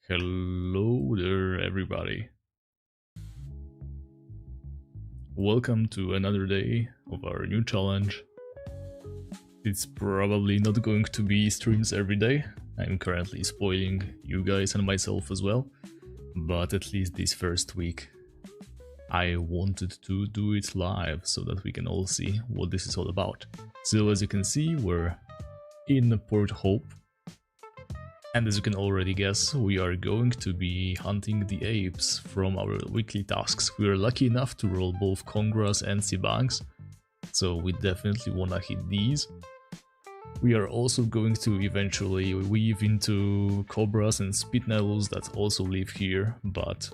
Hello there, everybody. Welcome to another day of our new challenge. It's probably not going to be streams every day. I'm currently spoiling you guys and myself as well. But at least this first week, I wanted to do it live so that we can all see what this is all about. So as you can see, we're in Port Hope. And as you can already guess, we are going to be hunting the apes from our weekly tasks. We are lucky enough to roll both Congrass and Sibangs, so we definitely wanna hit these. We are also going to eventually weave into Cobras and Spitnelus that also live here, but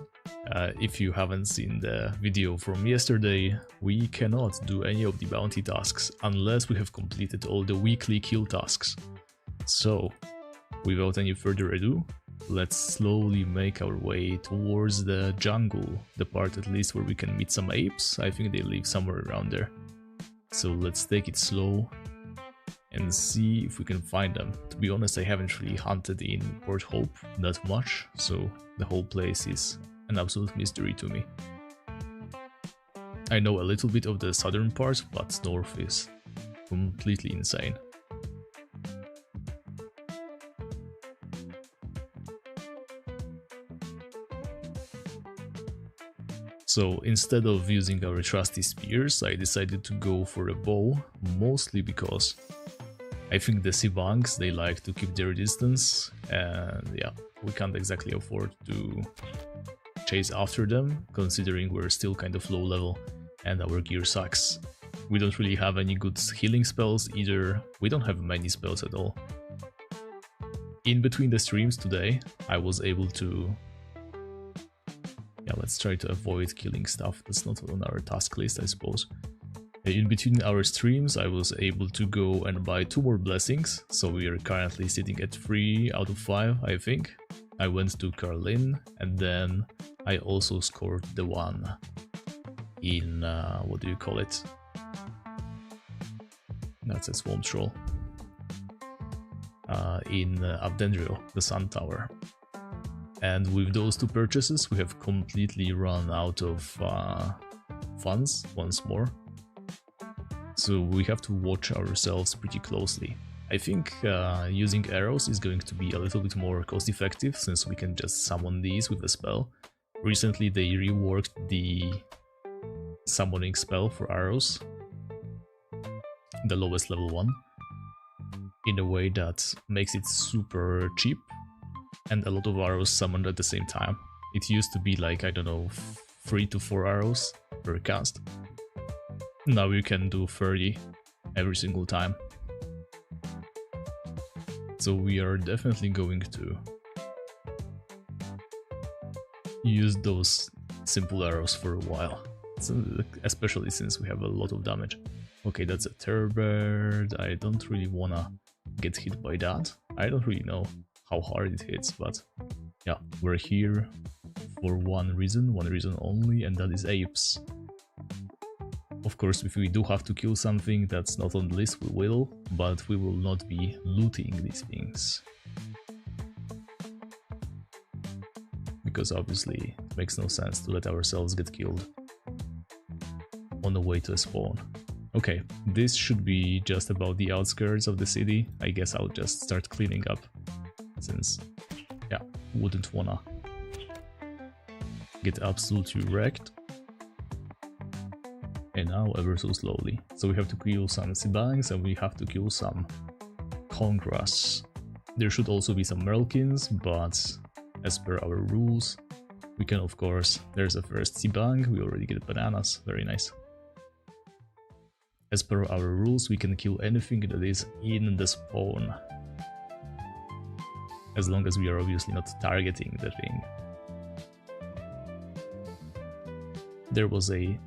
if you haven't seen the video from yesterday, we cannot do any of the bounty tasks unless we have completed all the weekly kill tasks. So, without any further ado, let's slowly make our way towards the jungle, the part at least where we can meet some apes. I think they live somewhere around there. So let's take it slow and see if we can find them. To be honest, I haven't really hunted in Port Hope that much, so the whole place is an absolute mystery to me. I know a little bit of the southern part, but north is completely insane. So instead of using our trusty spears, I decided to go for a bow, mostly because I think the Sibangs, they like to keep their distance, and yeah, we can't exactly afford to chase after them, considering we're still kind of low level and our gear sucks. We don't really have any good healing spells either, we don't have many spells at all. In between the streams today, I was able to... Yeah, let's try to avoid killing stuff that's not on our task list, I suppose. In between our streams, I was able to go and buy 2 more blessings, so we are currently sitting at 3 out of 5, I think. I went to Carlin, and then I also scored the one in, what do you call it? That's a swamp troll. In Abdendrio, the Sun Tower. And with those 2 purchases, we have completely run out of funds once more. So we have to watch ourselves pretty closely. I think using arrows is going to be a little bit more cost effective, since we can just summon these with a spell. Recently they reworked the summoning spell for arrows, the lowest level one, in a way that makes it super cheap. And a lot of arrows summoned at the same time. It used to be like, I don't know, 3 to 4 arrows per cast. Now you can do 30 every single time. So we are definitely going to use those simple arrows for a while. Especially since we have a lot of damage. Okay, that's a terror bird. I don't really wanna get hit by that. I don't really know how hard it hits, but yeah, we're here for one reason only, and that is apes. Of course, if we do have to kill something that's not on the list, we will, but we will not be looting these things. Because obviously it makes no sense to let ourselves get killed on the way to a spawn. Okay, this should be just about the outskirts of the city. I guess I'll just start cleaning up, since, yeah, wouldn't wanna get absolutely wrecked. And now ever so slowly. So we have to kill some Sibangs and we have to kill some Congrass. There should also be some Merlkins, but as per our rules, we can of course... There's a first Sibang, we already get bananas, very nice. As per our rules, we can kill anything that is in the spawn. As long as we are obviously not targeting the thing. There was a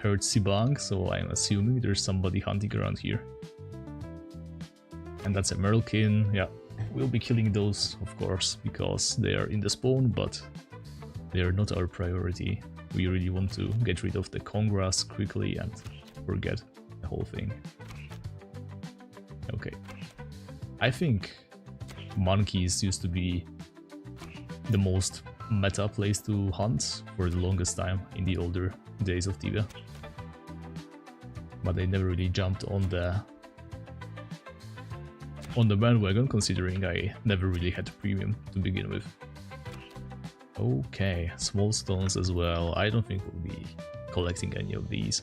herd Sibang, so I'm assuming there's somebody hunting around here. And that's a Merlkin, yeah. We'll be killing those, of course, because they are in the spawn, but they are not our priority. We really want to get rid of the Congrass quickly and forget the whole thing. Okay. I think monkeys used to be the most meta place to hunt for the longest time in the older days of Tibia. But I never really jumped on the bandwagon, considering I never really had premium to begin with. Okay, small stones as well. I don't think we'll be collecting any of these.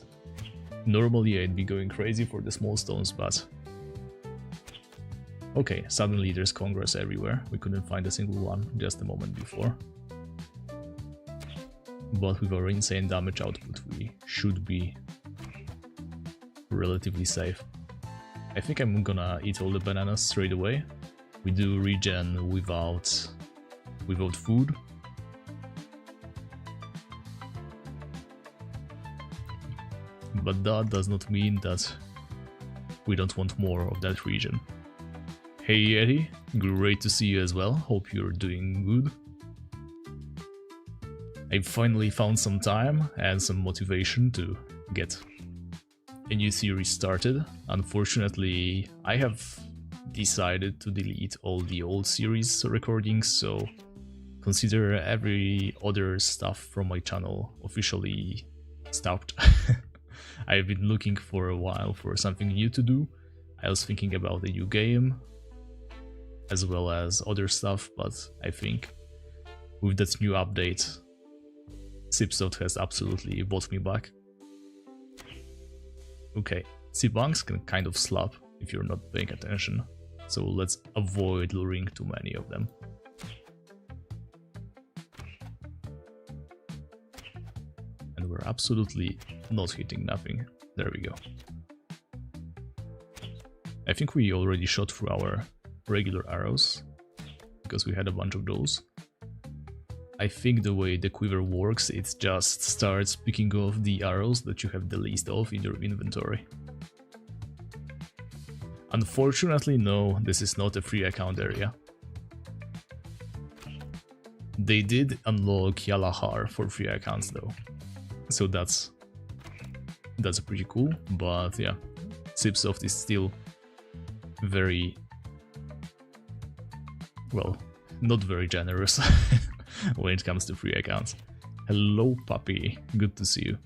Normally I'd be going crazy for the small stones, but... Okay, suddenly there's Congress everywhere. We couldn't find a single one just a moment before. But with our insane damage output, we should be relatively safe. I think I'm gonna eat all the bananas straight away. We do regen without food. But that does not mean that we don't want more of that regen. Hey Yeti, great to see you as well, hope you're doing good. I finally found some time and some motivation to get a new series started. Unfortunately, I have decided to delete all the old series recordings, so consider every other stuff from my channel officially stopped. I've been looking for a while for something new to do. I was thinking about a new game, as well as other stuff, but I think with that new update, Sipsoft has absolutely bought me back. Okay, Sibanks can kind of slap if you're not paying attention, so let's avoid luring too many of them. And we're absolutely not hitting nothing. There we go. I think we already shot through our regular arrows, because we had a bunch of those. I think the way the quiver works, it just starts picking off the arrows that you have the least of in your inventory. Unfortunately, no, this is not a free account area. They did unlock Yalahar for free accounts though, so that's pretty cool, but yeah, Sipsoft is still very, well, not very generous when it comes to free accounts. Hello puppy, good to see you.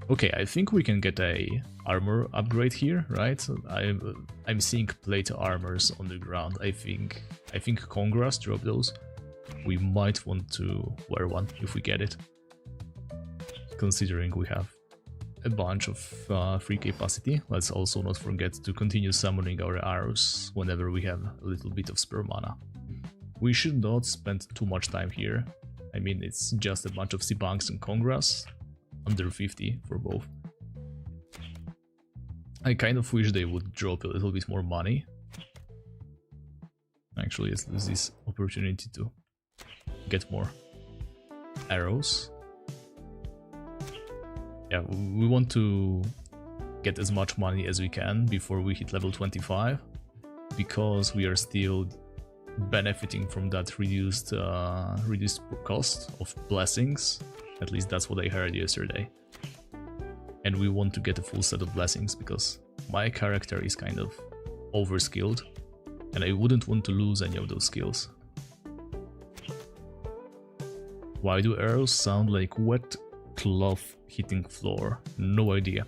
Okay, I think we can get a armor upgrade here, right? I'm seeing plate armors on the ground. I think Congress dropped those. We might want to wear one if we get it, considering we have a bunch of free capacity. Let's also not forget to continue summoning our arrows whenever we have a little bit of spare mana. We should not spend too much time here. I mean, it's just a bunch of Sibanks and Congress, under 50 for both. I kind of wish they would drop a little bit more money. Actually, let's use this opportunity to get more arrows. Yeah, we want to get as much money as we can before we hit level 25, because we are still benefiting from that reduced cost of blessings. At least that's what I heard yesterday. And we want to get a full set of blessings, because my character is kind of overskilled and I wouldn't want to lose any of those skills. Why do arrows sound like wet cloth hitting floor? No idea.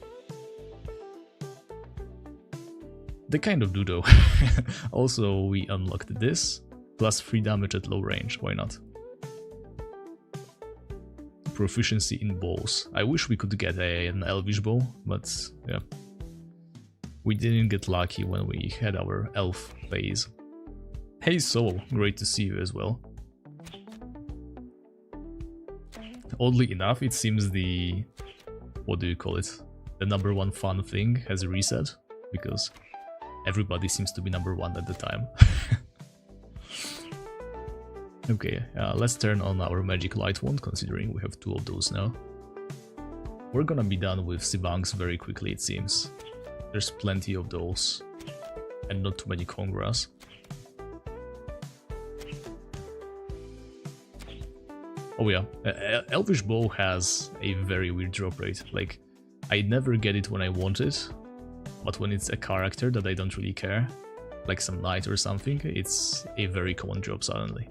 They kind of do though. Also, we unlocked this, plus 3 damage at low range, why not? Proficiency in bows. I wish we could get an elvish bow, but yeah. We didn't get lucky when we had our elf phase. Hey Soul, great to see you as well. Oddly enough, it seems the... what do you call it? The #1 fun thing has reset, because everybody seems to be #1 at the time. Okay, let's turn on our magic light wand, considering we have 2 of those now. We're gonna be done with Sibanks very quickly, it seems. There's plenty of those, and not too many Congress. Oh yeah, Elvish Bow has a very weird drop rate. Like, I never get it when I want it, but when it's a character that I don't really care, like some knight or something, it's a very common drop suddenly.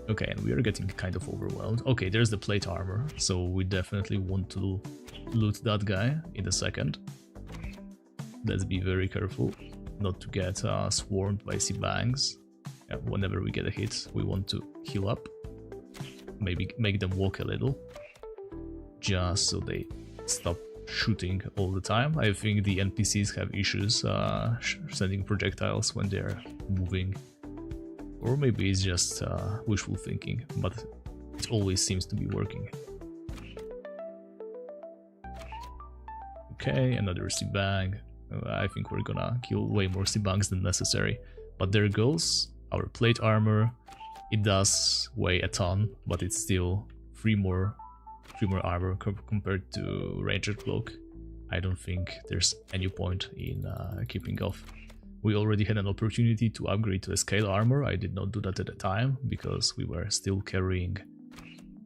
Okay, and we are getting kind of overwhelmed. Okay, there's the plate armor, so we definitely want to loot that guy in a second. Let's be very careful not to get swarmed by sea bangs. Whenever we get a hit, we want to heal up. Maybe make them walk a little, just so they stop shooting all the time. I think the NPCs have issues sending projectiles when they're moving. Or maybe it's just wishful thinking, but it always seems to be working. Okay, another sea bang. I think we're gonna kill way more sea bangs than necessary. But there goes our plate armor. It does weigh a ton, but it's still 3 more armor compared to Ranger Cloak. I don't think there's any point in keeping off. We already had an opportunity to upgrade to a scale armor. I did not do that at the time because we were still carrying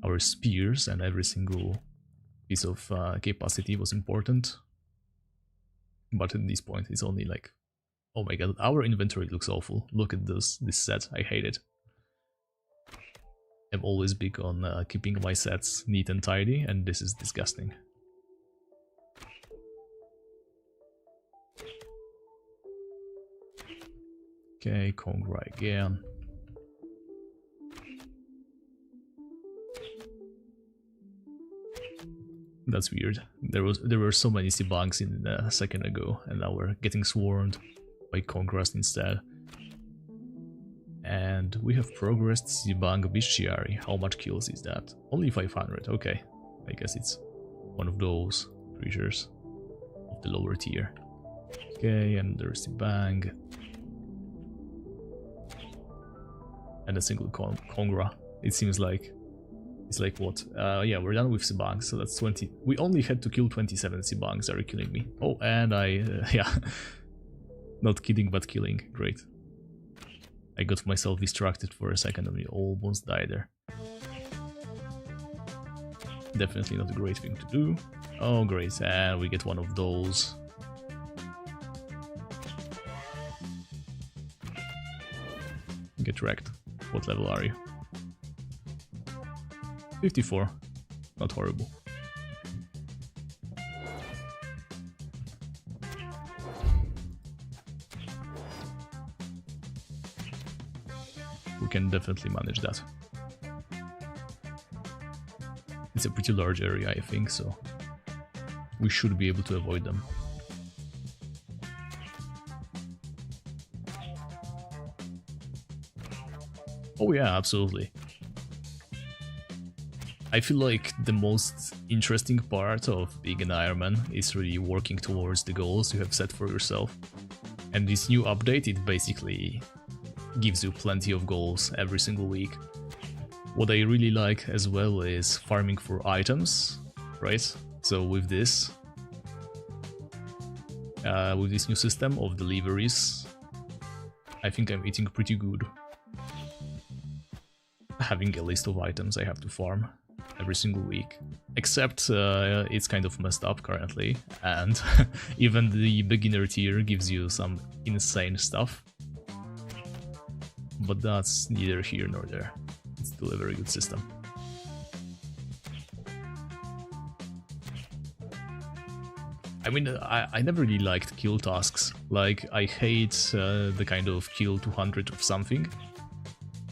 our spears and every single piece of capacity was important. But at this point it's only like, oh my god, our inventory looks awful. Look at this set, I hate it. I'm always big on keeping my sets neat and tidy, and this is disgusting. Okay, Kongra again. That's weird. There were so many sea bangs in a second ago, and now we're getting swarmed by Kongras instead. And we have progressed Zibang Bestiary. How much kills is that? Only 500, okay. I guess it's one of those creatures of the lower tier. Okay, and there's Zibang. And a single Kongra. It seems like it's like what? Yeah, we're done with Zibangs, so that's 20. We only had to kill 27 Zibangs. Are you killing me? Oh, and yeah, not kidding, but killing. Great. I got myself distracted for a second and we almost died there. Definitely not a great thing to do. Oh, great, and we get one of those. Get wrecked. What level are you? 54. Not horrible. We can definitely manage that. It's a pretty large area, I think, so we should be able to avoid them. Oh yeah, absolutely. I feel like the most interesting part of being an Ironman is really working towards the goals you have set for yourself. And this new update, it basically gives you plenty of goals every single week. What I really like as well is farming for items, right? So with this new system of deliveries, I think I'm eating pretty good. Having a list of items I have to farm every single week, except it's kind of messed up currently, and even the beginner tier gives you some insane stuff, but that's neither here nor there. It's still a very good system. I mean, I never really liked kill tasks. Like, I hate the kind of kill 200 of something.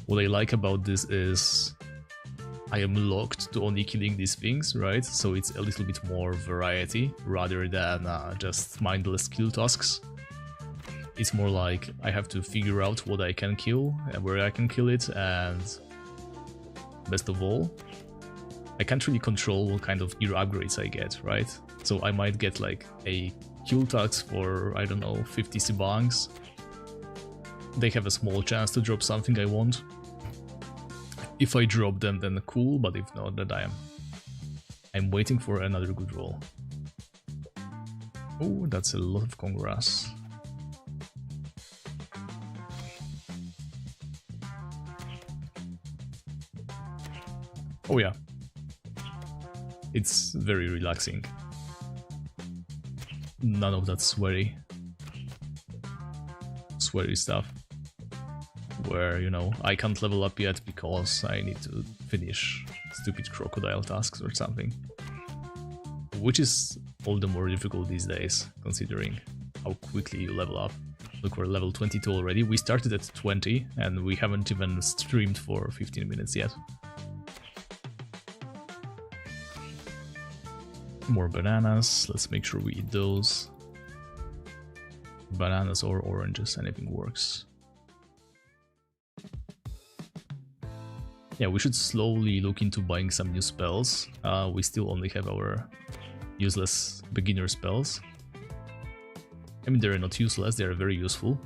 What I like about this is I am locked to only killing these things, right? So it's a little bit more variety rather than just mindless kill tasks. It's more like I have to figure out what I can kill and where I can kill it, and best of all, I can't really control what kind of gear upgrades I get, right? So I might get like a kill tax for, I don't know, 50 Sibangs. They have a small chance to drop something I want. If I drop them, then cool, but if not, then I'm waiting for another good roll. Oh, that's a lot of Congrass. Oh yeah. It's very relaxing. None of that sweary stuff. where, you know, I can't level up yet because I need to finish stupid crocodile tasks or something. Which is all the more difficult these days, considering how quickly you level up. Look, we're level 22 already. We started at 20 and we haven't even streamed for 15 minutes yet. More bananas, let's make sure we eat those. Bananas or oranges, anything works. Yeah, we should slowly look into buying some new spells. We still only have our useless beginner spells. I mean, they're not useless, they're very useful.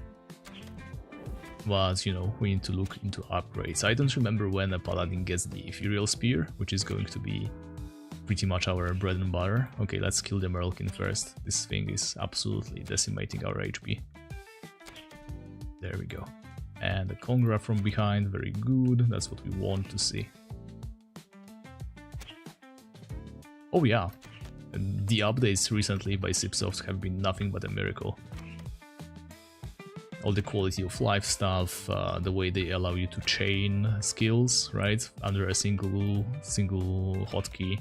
But, you know, we need to look into upgrades. I don't remember when a paladin gets the Ethereal Spear, which is going to be pretty much our bread and butter. Okay, let's kill the Merlkin first. This thing is absolutely decimating our HP. There we go. And the Congra from behind, very good. That's what we want to see. Oh yeah, the updates recently by Cipsoft have been nothing but a miracle. All the quality of life stuff, the way they allow you to chain skills, right, under a single hotkey.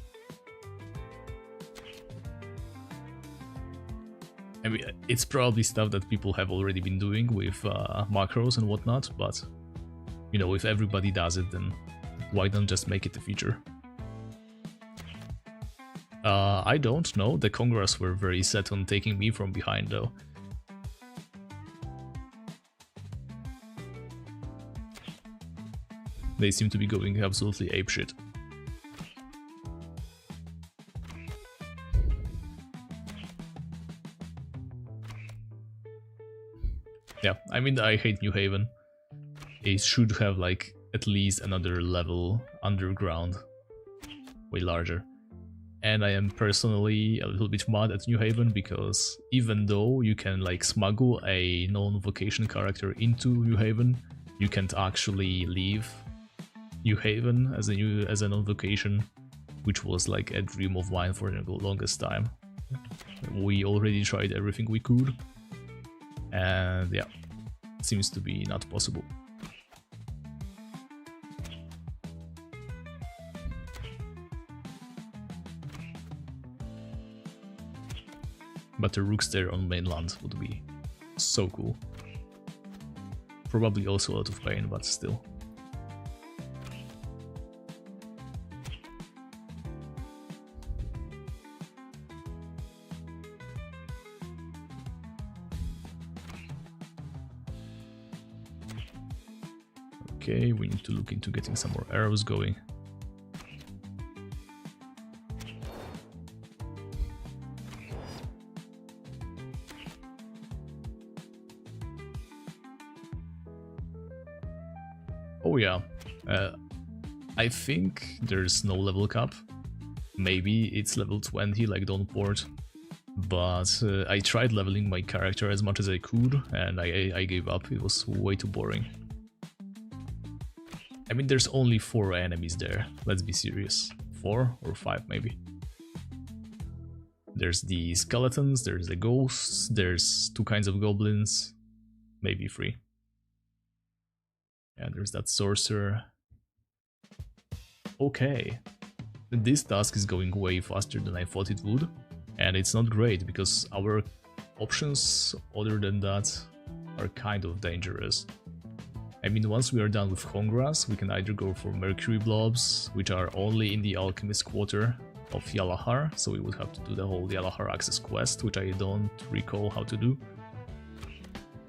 I mean, it's probably stuff that people have already been doing with macros and whatnot, but, you know, if everybody does it, then why don't just make it a feature? I don't know, the Congras were very set on taking me from behind though. They seem to be going absolutely apeshit. Yeah, I mean, I hate New Haven. It should have like at least another level underground, way larger. And I am personally a little bit mad at New Haven because even though you can like smuggle a non-vocation character into New Haven, you can't actually leave New Haven as a non-vocation, which was like a dream of mine for the longest time. We already tried everything we could, and yeah, it seems to be not possible. But the rooks there on mainland would be so cool. Probably also a lot of pain, but still. Okay, we need to look into getting some more arrows going. Oh yeah, I think there's no level cap. Maybe it's level 20 like Dawnport, but I tried leveling my character as much as I could and I gave up. It was way too boring. I mean, there's only 4 enemies there, let's be serious. 4 or 5 maybe. There's the skeletons, there's the ghosts, there's 2 kinds of goblins, maybe 3. And there's that sorcerer. Okay, this task is going way faster than I thought it would, and it's not great because our options other than that are kind of dangerous. I mean, once we are done with Hongras, we can either go for Mercury Blobs, which are only in the Alchemist Quarter of Yalahar, so we would have to do the whole Yalahar Access quest, which I don't recall how to do.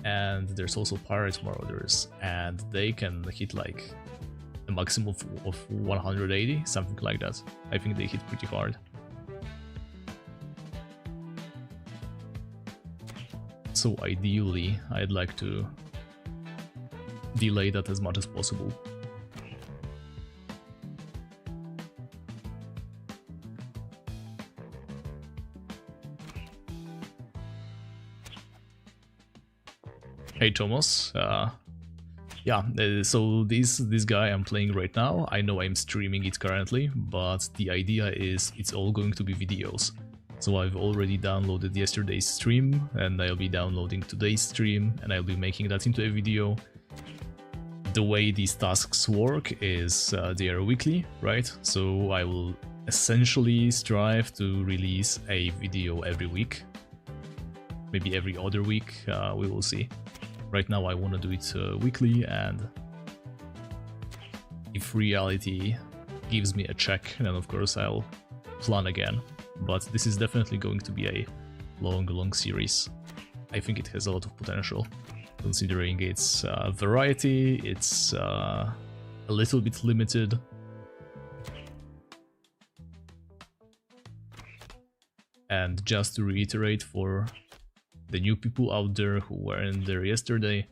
And there's also Pirate Marauders, and they can hit like a maximum of 180, something like that. I think they hit pretty hard. So ideally, I'd like to delay that as much as possible. Hey Thomas, so this guy I'm playing right now, I know I'm streaming it currently, but the idea is it's all going to be videos. So I've already downloaded yesterday's stream, and I'll be downloading today's stream, and I'll be making that into a video. the way these tasks work is they are weekly, right? So I will essentially strive to release a video every week. Maybe every other week, we will see. Right now I want to do it weekly, and if reality gives me a check, then of course I'll plan again. But this is definitely going to be a long series. I think it has a lot of potential, considering its variety, it's a little bit limited. And just to reiterate for the new people out there who weren't there yesterday,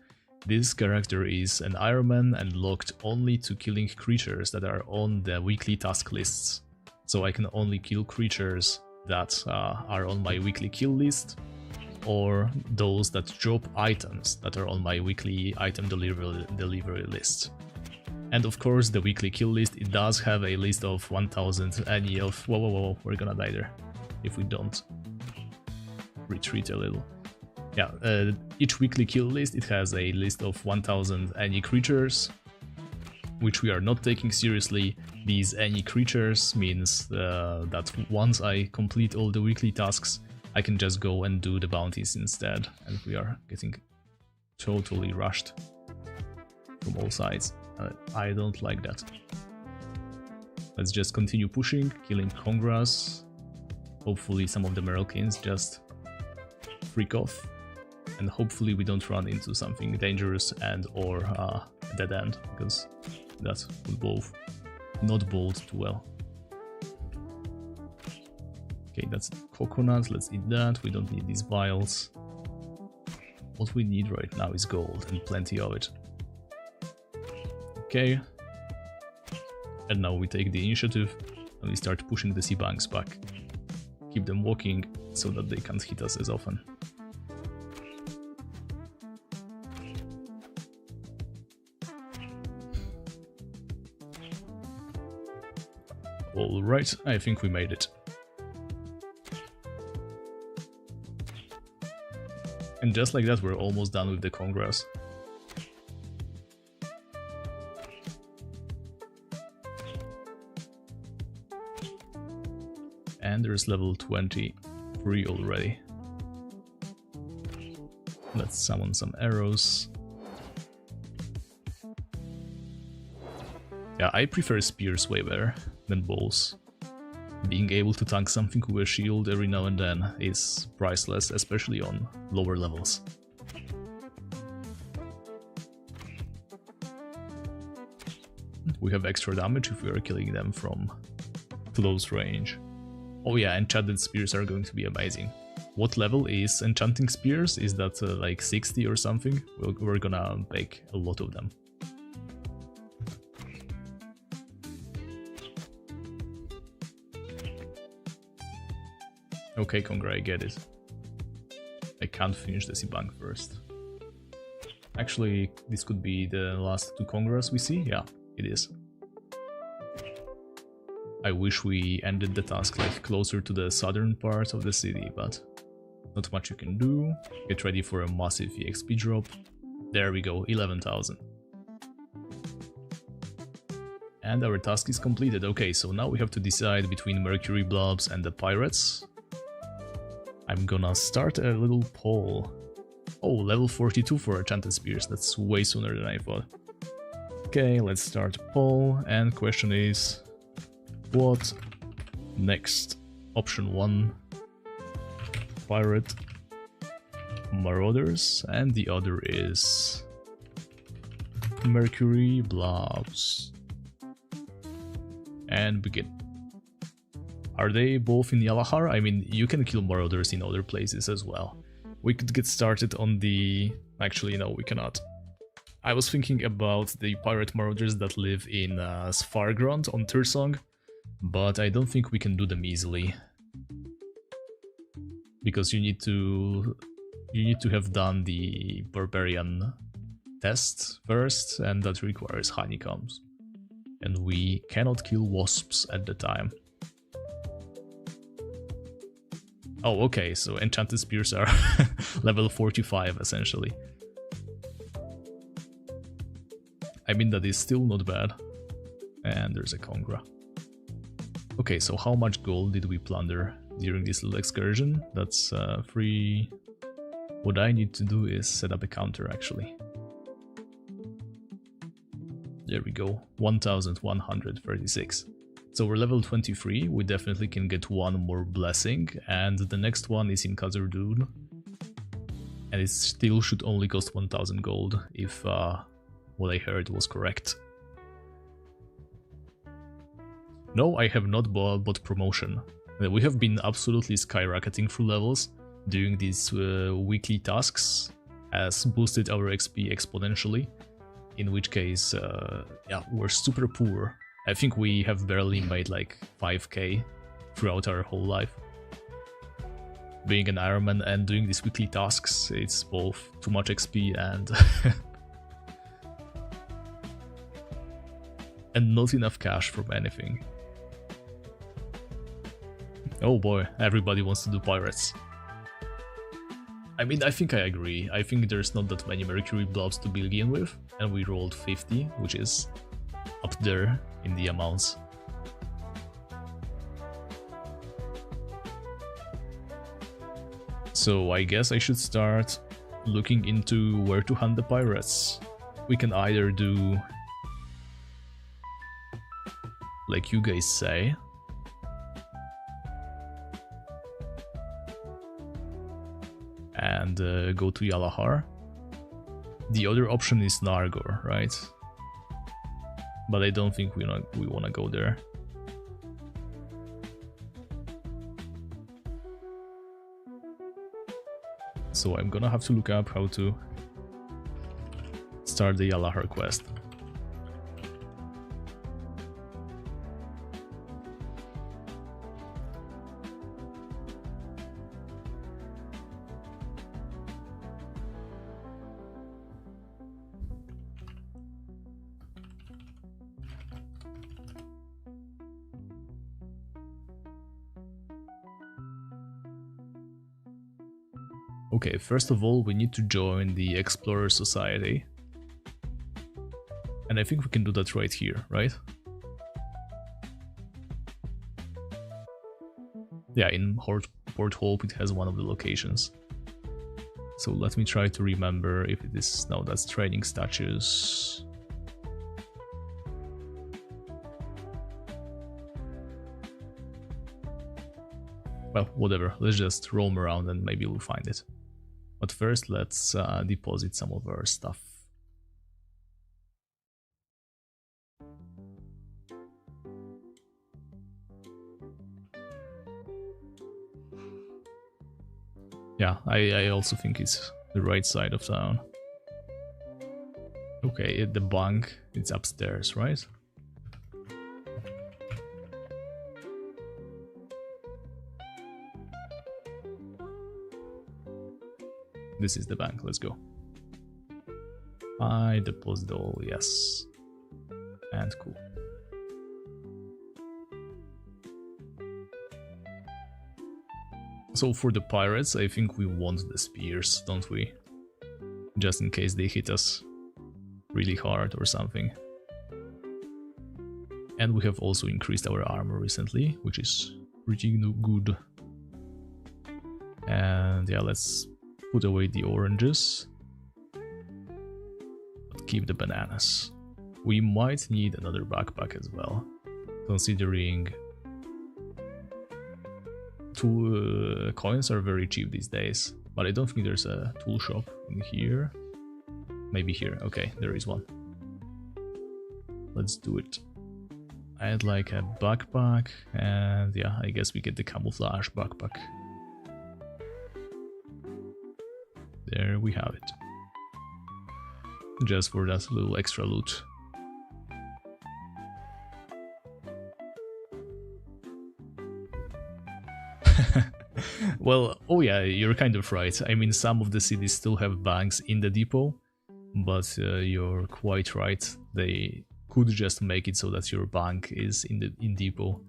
this character is an Ironman and locked only to killing creatures that are on the weekly task lists. So I can only kill creatures that are on my weekly kill list, or those that drop items that are on my weekly item delivery list. And of course the weekly kill list, it does have a list of 1000 any of... Whoa, we're gonna die there if we don't retreat a little. Yeah, each weekly kill list, it has a list of 1000 any creatures, which we are not taking seriously. These any creatures means that once I complete all the weekly tasks, I can just go and do the bounties instead, and we are getting totally rushed from all sides. I don't like that. Let's just continue pushing, killing Kongras. Hopefully some of the Meralkins just freak off, and hopefully we don't run into something dangerous and or a dead end, because that would both not bode too well. Okay, that's coconut, let's eat that, we don't need these vials. What we need right now is gold, and plenty of it. Okay. And now we take the initiative, and we start pushing the sea banks back. Keep them walking, so that they can't hit us as often. Alright, I think we made it. And just like that, we're almost done with the Congress. And there's level 23 already. Let's summon some arrows. Yeah, I prefer spears way better than bows. Being able to tank something with a shield every now and then is priceless, especially on lower levels. We have extra damage if we are killing them from close range. Oh yeah, enchanted spears are going to be amazing. What level is enchanting spears? Is that like 60 or something? We're gonna make a lot of them. Okay, Congra, I get it. I can't finish the sea bank first. Actually, this could be the last two Congras we see. Yeah, it is. I wish we ended the task like closer to the southern part of the city, but not much you can do. Get ready for a massive EXP drop. There we go, 11,000. And our task is completed. Okay, so now we have to decide between Mercury Blobs and the Pirates. I'm gonna start a little poll. Oh, level 42 for Enchanted Spears, that's way sooner than I thought. Okay, let's start poll, and question is... what next? Option 1, Pirate Marauders, and the other is Mercury Blobs. And begin. Are they both in Yalahar? I mean, you can kill Marauders in other places as well. We could get started on the... Actually, no, we cannot. I was thinking about the Pirate Marauders that live in Svargrond on Tursong, but I don't think we can do them easily. Because you need to have done the Barbarian test first, and that requires honeycombs. And we cannot kill wasps at the time. Oh, okay, so Enchanted Spears are level 45, essentially. I mean, that is still not bad. And there's a Congra. Okay, so how much gold did we plunder during this little excursion? That's 3... What I need to do is set up a counter, actually. There we go, 1136. So we're level 23, we definitely can get one more blessing, and the next one is in Khazar-dûr. And it still should only cost 1000 gold, if what I heard was correct. No, I have not bought promotion. We have been absolutely skyrocketing through levels, doing these weekly tasks, has boosted our XP exponentially, in which case, yeah, we're super poor. I think we have barely made like 5k throughout our whole life. Being an Ironman and doing these weekly tasks, it's both too much XP and and not enough cash from anything. Oh boy, everybody wants to do pirates. I mean, I think I agree. I think there's not that many Mercury blobs to begin with, and we rolled 50, which is up there in the amounts. So I guess I should start looking into where to hunt the pirates. We can either do like you guys say, and go to Yalahar. The other option is Nargor, right? But I don't think we want to go there. So I'm gonna have to look up how to start the Yalahar quest. Okay, first of all, we need to join the Explorer Society. And I think we can do that right here, right? Yeah, in Port Hope it has one of the locations. So let me try to remember if it is... No, that's training statues. Well, whatever, let's just roam around and maybe we'll find it. But first, let's deposit some of our stuff. Yeah, I also think it's the right side of town. Okay, the bank, it's upstairs, right? This is the bank, let's go. I deposit all, yes. And cool. So for the pirates, I think we want the spears, don't we? Just in case they hit us really hard or something. And we have also increased our armor recently, which is pretty good. And yeah, let's put away the oranges, but keep the bananas. We might need another backpack as well, considering coins are very cheap these days, but I don't think there's a tool shop in here. Maybe here, okay, there is one. Let's do it. I'd like a backpack, and yeah, I guess we get the camouflage backpack. There we have it. Just for that little extra loot. Well, oh yeah, you're kind of right. I mean, some of the cities still have banks in the depot, but you're quite right. They could just make it so that your bank is in depot.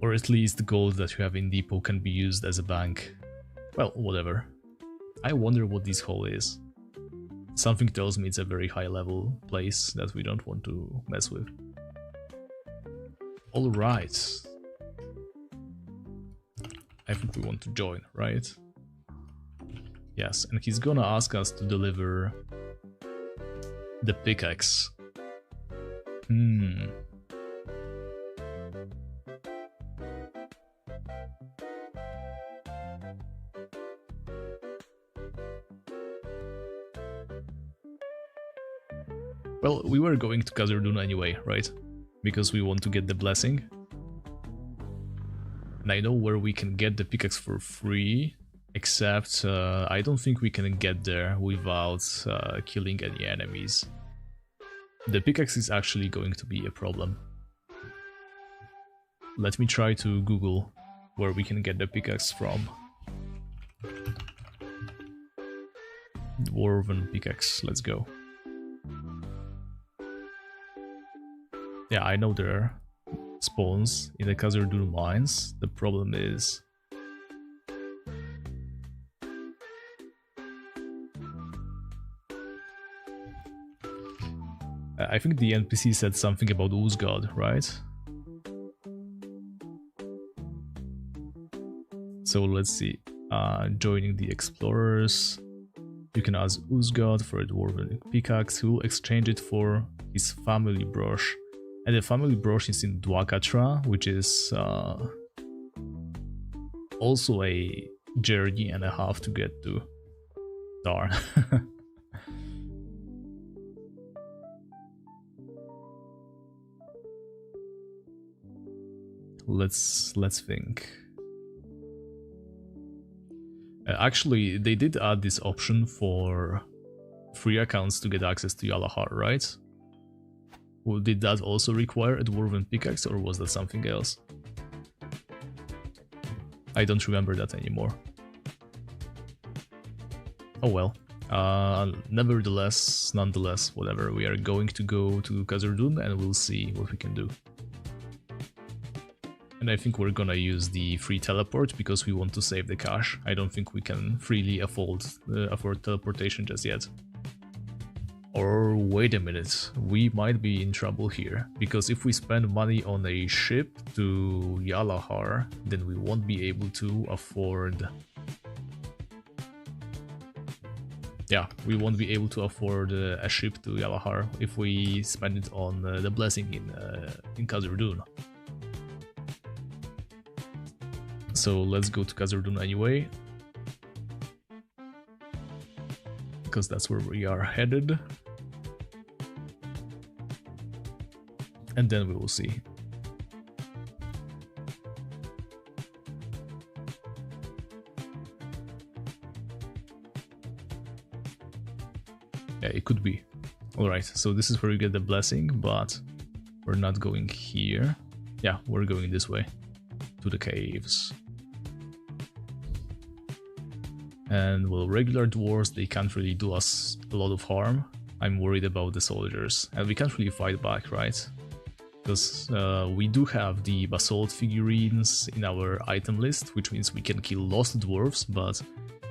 Or at least the gold that you have in depot can be used as a bank. Well, whatever. I wonder what this hole is. Something tells me it's a very high level place that we don't want to mess with. Alright. I think we want to join, right? Yes, and he's gonna ask us to deliver the pickaxe. Well, we were going to Khazar-dûm anyway, right? Because we want to get the blessing. And I know where we can get the pickaxe for free, except I don't think we can get there without killing any enemies. The pickaxe is actually going to be a problem. Let me try to Google where we can get the pickaxe from. Dwarven pickaxe, let's go. Yeah, I know there are spawns in the Khazar-dûm mines. The problem is... I think the NPC said something about Uzgod, right? So let's see. Joining the explorers. You can ask Uzgod for a dwarven pickaxe, who will exchange it for his family brush. And the family brush is in Dwakatra, which is also a journey and a half to get to. Darn. Let's think. Actually, they did add this option for free accounts to get access to Yalahar, right? Well, did that also require a dwarven pickaxe, or was that something else? I don't remember that anymore. Oh well. Nonetheless, whatever, we are going to go to Khazar-dûm and we'll see what we can do. And I think we're gonna use the free teleport because we want to save the cash. I don't think we can freely afford teleportation just yet. Or wait a minute, we might be in trouble here, because if we spend money on a ship to Yalahar, then we won't be able to afford... Yeah, we won't be able to afford a ship to Yalahar if we spend it on the blessing in Khazar-dûm. So let's go to Khazar-dûm anyway, because that's where we are headed. And then we will see. Yeah, it could be. Alright, so this is where we get the blessing, but we're not going here. Yeah, we're going this way, to the caves. And well, regular dwarves, they can't really do us a lot of harm. I'm worried about the soldiers, and we can't really fight back, right? Because we do have the basalt figurines in our item list, which means we can kill lost dwarves, but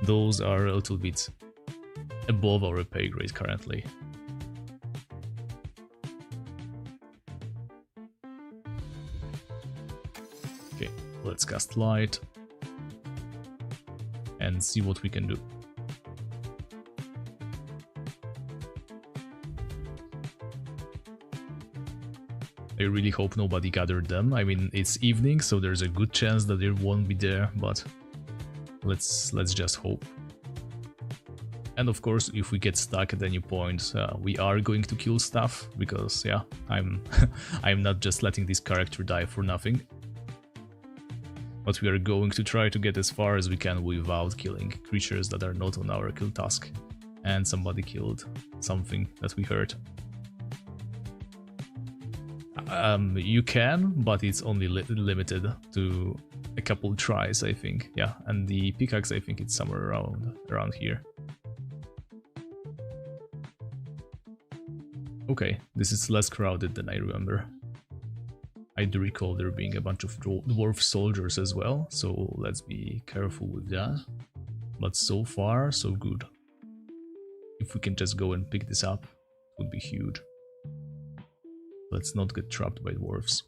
those are a little bit above our pay grade currently. Okay, let's cast light and see what we can do. I really hope nobody gathered them. I mean, it's evening, so there's a good chance that they won't be there, but let's just hope. And of course, if we get stuck at any point, we are going to kill stuff, because yeah, I'm not just letting this character die for nothing. But we are going to try to get as far as we can without killing creatures that are not on our kill task. And somebody killed something that we heard. You can, but it's only limited to a couple tries, I think. Yeah, and the pickaxe, I think it's somewhere around here. Okay, this is less crowded than I remember. I do recall there being a bunch of dwarf soldiers as well, so let's be careful with that. But so far, so good. If we can just go and pick this up, it would be huge. Let's not get trapped by dwarves.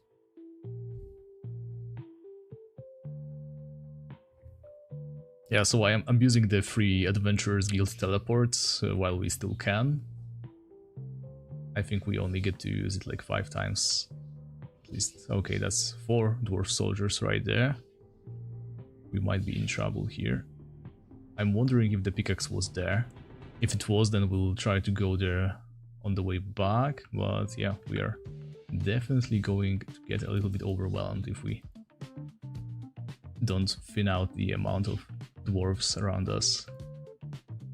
Yeah, so I'm using the free Adventurers Guild teleports while we still can. I think we only get to use it like 5 times. At least, okay, that's 4 dwarf soldiers right there. We might be in trouble here. I'm wondering if the pickaxe was there. If it was, then we'll try to go there on the way back. But yeah, we are definitely going to get a little bit overwhelmed if we don't thin out the amount of dwarves around us.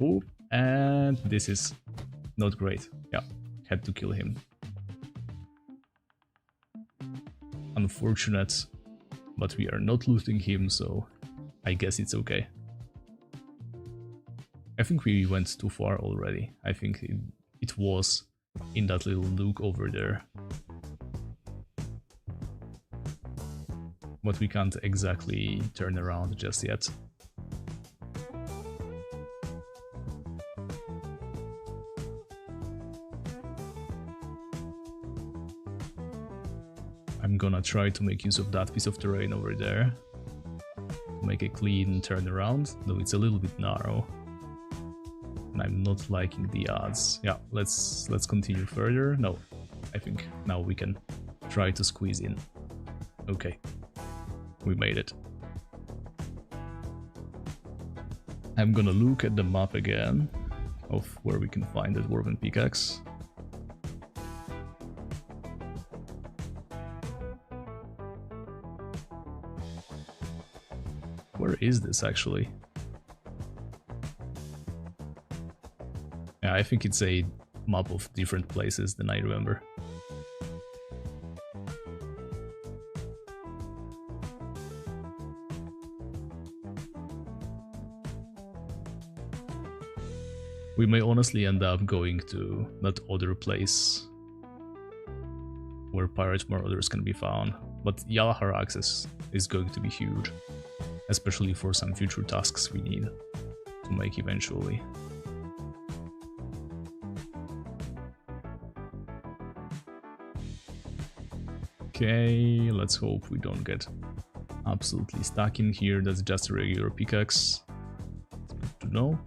Oh, and this is not great. Yeah, had to kill him. Unfortunate, but we are not looting him, so I guess it's okay. I think we went too far already. I think it was in that little nook over there. But we can't exactly turn around just yet. I'm gonna try to make use of that piece of terrain over there. Make a clean turnaround, though it's a little bit narrow. And I'm not liking the odds. Yeah, let's continue further. No, I think now we can try to squeeze in. Okay, we made it. I'm gonna look at the map again of where we can find the dwarven pickaxe. Where is this actually? Yeah, I think it's a map of different places than I remember. We may honestly end up going to that other place where pirate marauders can be found, but Yalahar access is going to be huge, especially for some future tasks we need to make eventually. Okay, let's hope we don't get absolutely stuck in here. That's just a regular pickaxe. It's good to know.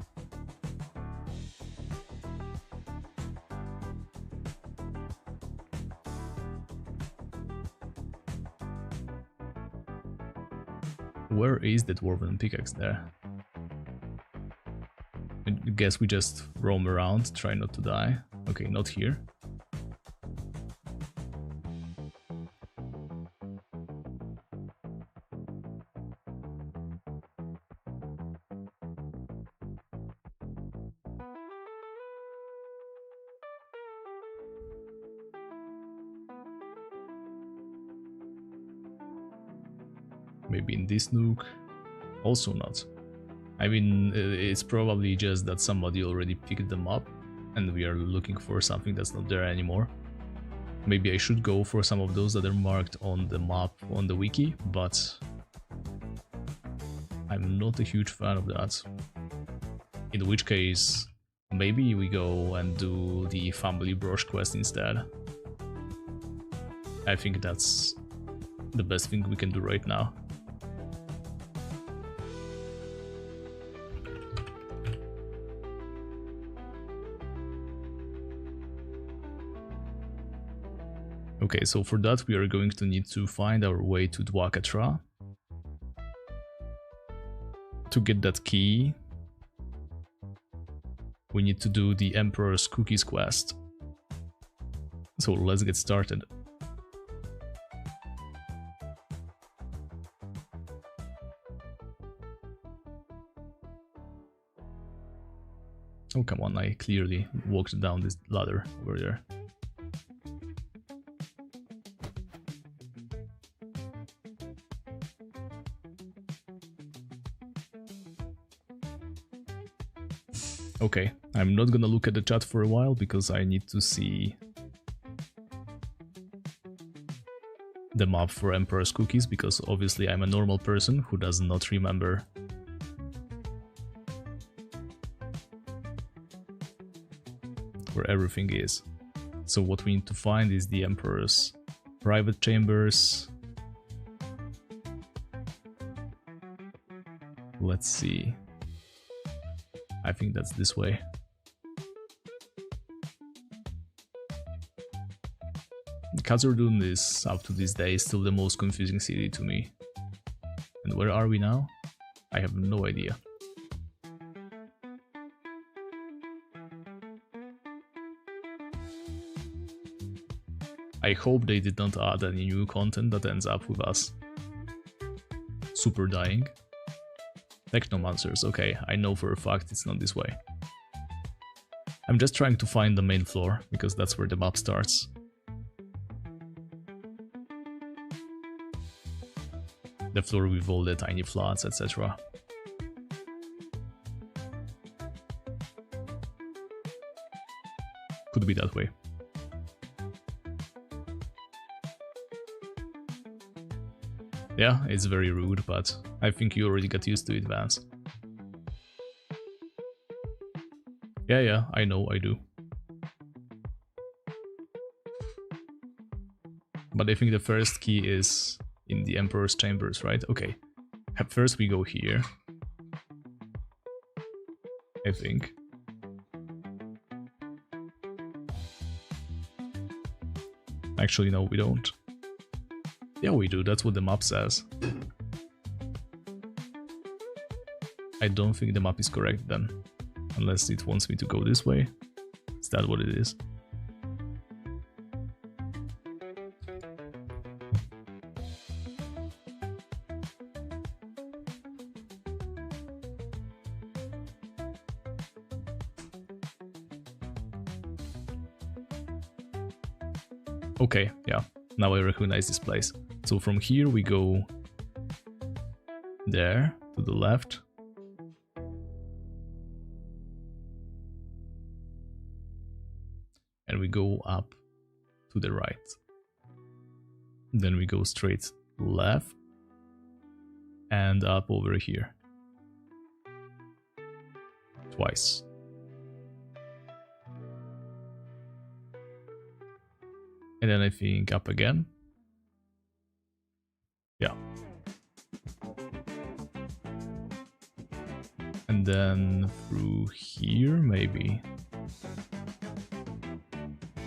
Where is the dwarven pickaxe there? I guess we just roam around, try not to die. Okay, not here. Maybe in this nook. Also not. I mean, it's probably just that somebody already picked them up and we are looking for something that's not there anymore. Maybe I should go for some of those that are marked on the map on the wiki, but I'm not a huge fan of that. In which case, maybe we go and do the family brush quest instead. I think that's the best thing we can do right now. Okay, so for that we are going to need to find our way to Dwakatra. To get that key, we need to do the Emperor's Cookies quest. So let's get started. Oh, come on, I clearly walked down this ladder over there. Okay, I'm not gonna look at the chat for a while because I need to see the map for Emperor's Cookies, because obviously I'm a normal person who does not remember where everything is. So what we need to find is the Emperor's private chambers. Let's see. I think that's this way. Khazur-dûm is, up to this day, still the most confusing city to me. And where are we now? I have no idea. I hope they did not add any new content that ends up with us super dying. Technomancers, okay, I know for a fact it's not this way. I'm just trying to find the main floor, because that's where the map starts. The floor with all the tiny flats, etc. Could be that way. Yeah, it's very rude, but I think you already got used to it, Vance. Yeah, I know, I do. But I think the first key is in the Emperor's chambers, right? Okay. First we go here. I think. Actually, no, we don't. Yeah, we do. That's what the map says. I don't think the map is correct then. Unless it wants me to go this way. Is that what it is? Okay, yeah. Now I recognize this place. So from here we go there, to the left. And we go up to the right. Then we go straight left and up over here. Twice. And then I think up again. Yeah. And then through here, maybe.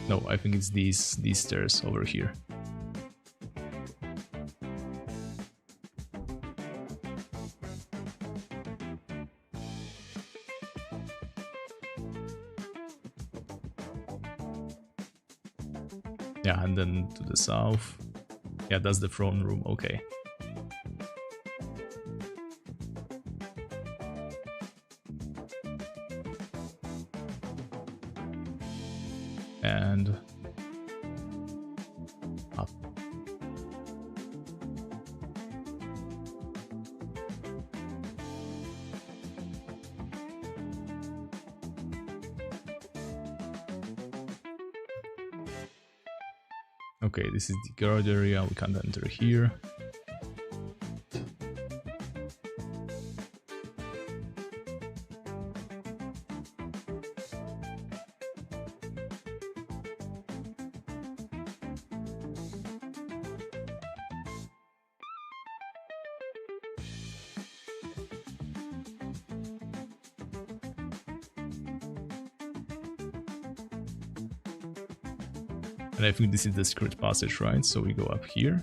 No, I think it's these stairs over here. Yeah, and then to the south. Yeah, that's the throne room, okay. And up. Okay, this is the guard area, we can't enter here. And I think this is the secret passage, right? So we go up here.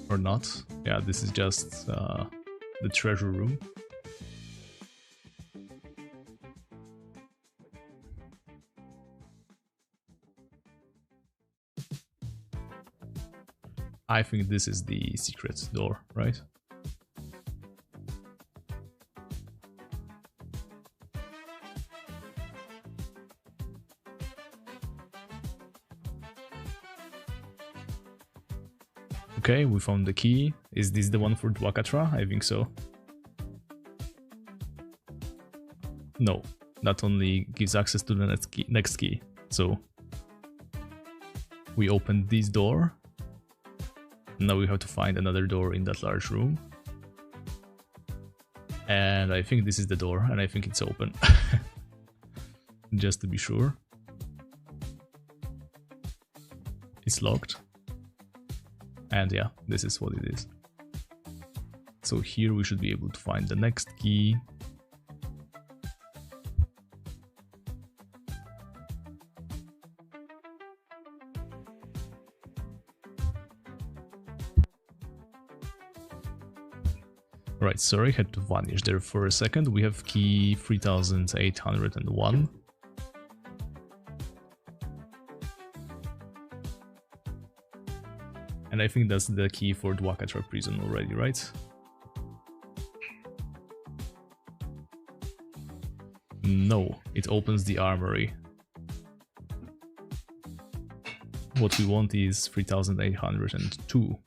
Or not. Yeah, this is just the treasure room. I think this is the secret door, right? Okay, we found the key. Is this the one for Dwakatra? I think so. No, that only gives access to the next key. So we opened this door. Now we have to find another door in that large room. And I think this is the door, and I think it's open. just to be sure. It's locked. And yeah, this is what it is. So here we should be able to find the next key. Right, sorry, had to vanish there for a second. We have key 3801. And I think that's the key for Dwakatra prison already, right? No, it opens the armory. What we want is 3802.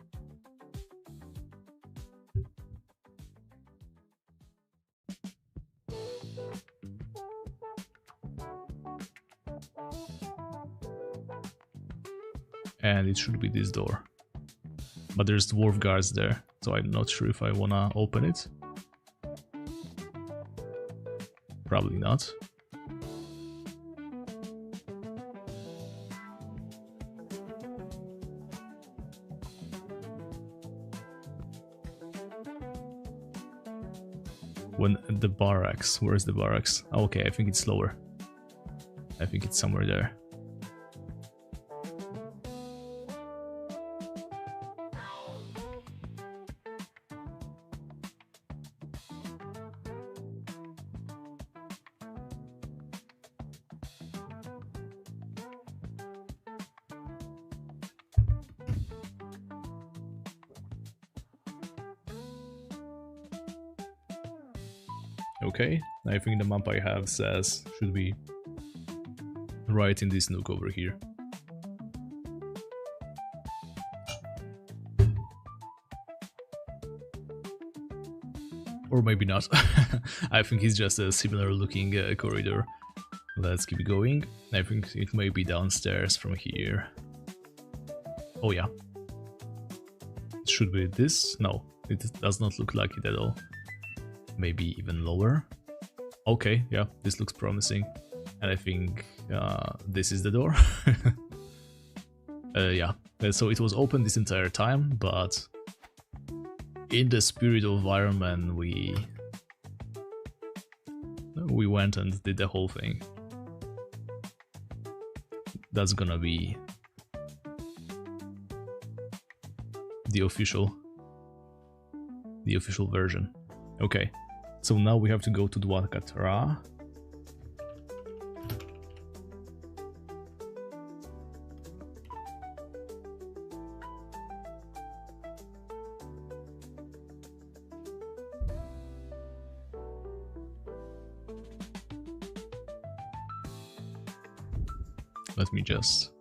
And it should be this door. But there's dwarf guards there, so I'm not sure if I wanna open it. Probably not. When the barracks, where's the barracks? Oh, okay, I think it's lower. I think it's somewhere there. Okay, I think the map I have says should be right in this nook over here. Or maybe not. I think it's just a similar looking corridor. Let's keep going. I think it may be downstairs from here. Oh yeah. It should be this? No, it does not look like it at all. Maybe even lower. Okay, yeah, this looks promising. And I think this is the door. Yeah, so it was open this entire time, but in the spirit of Ironman, we went and did the whole thing. That's gonna be the official version. Okay. So now we have to go to Dwakatra. Let me just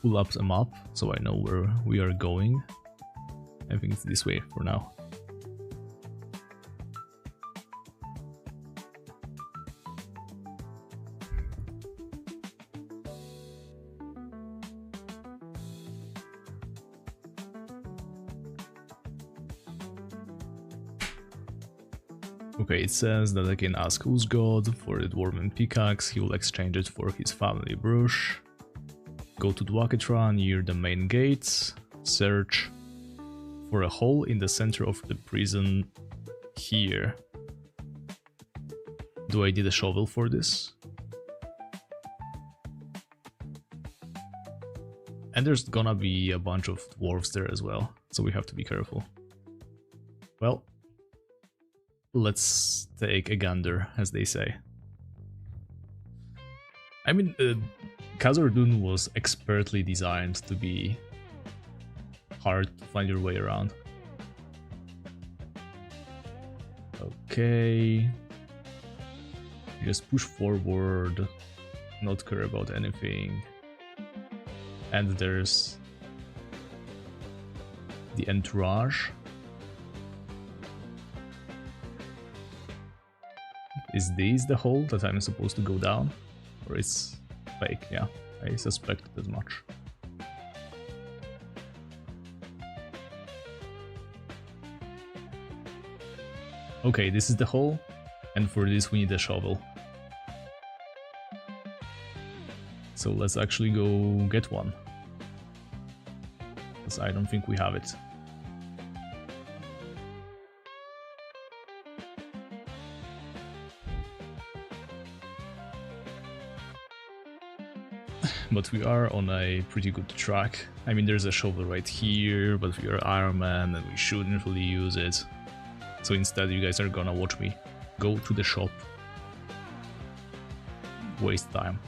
pull up a map so I know where we are going. I think it's this way for now. Okay, it says that I can ask who's god for the dwarven pickaxe, he will exchange it for his family brush. Go to Dwakatra near the main gates, search for a hole in the center of the prison here. Do I need a shovel for this? And there's gonna be a bunch of dwarves there as well, so we have to be careful. Well, let's take a gander, as they say. I mean, Khazad-dûm was expertly designed to be hard to find your way around. Okay. Just push forward, not care about anything. And there's the entourage. Is this the hole that I'm supposed to go down? Or it's fake? Yeah, I suspected as much. Okay, this is the hole, and for this we need a shovel. So let's actually go get one. Because I don't think we have it. But we are on a pretty good track. I mean, there's a shovel right here, but we are Ironman and we shouldn't really use it. So instead you guys are gonna watch me go to the shop. Waste time.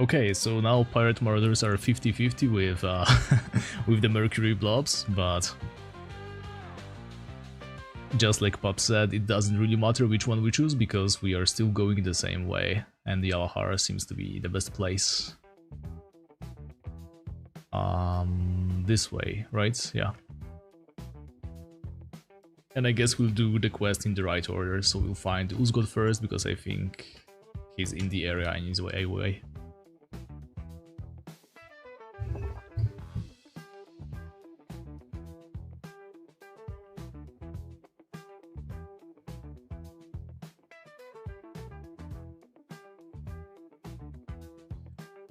Okay, so now pirate marauders are 50-50 with with the mercury blobs, but just like Pop said, it doesn't really matter which one we choose because we are still going the same way, and the Alhara seems to be the best place. This way, right? Yeah. And I guess we'll do the quest in the right order, so we'll find Skogul first because I think he's in the area and he's way away.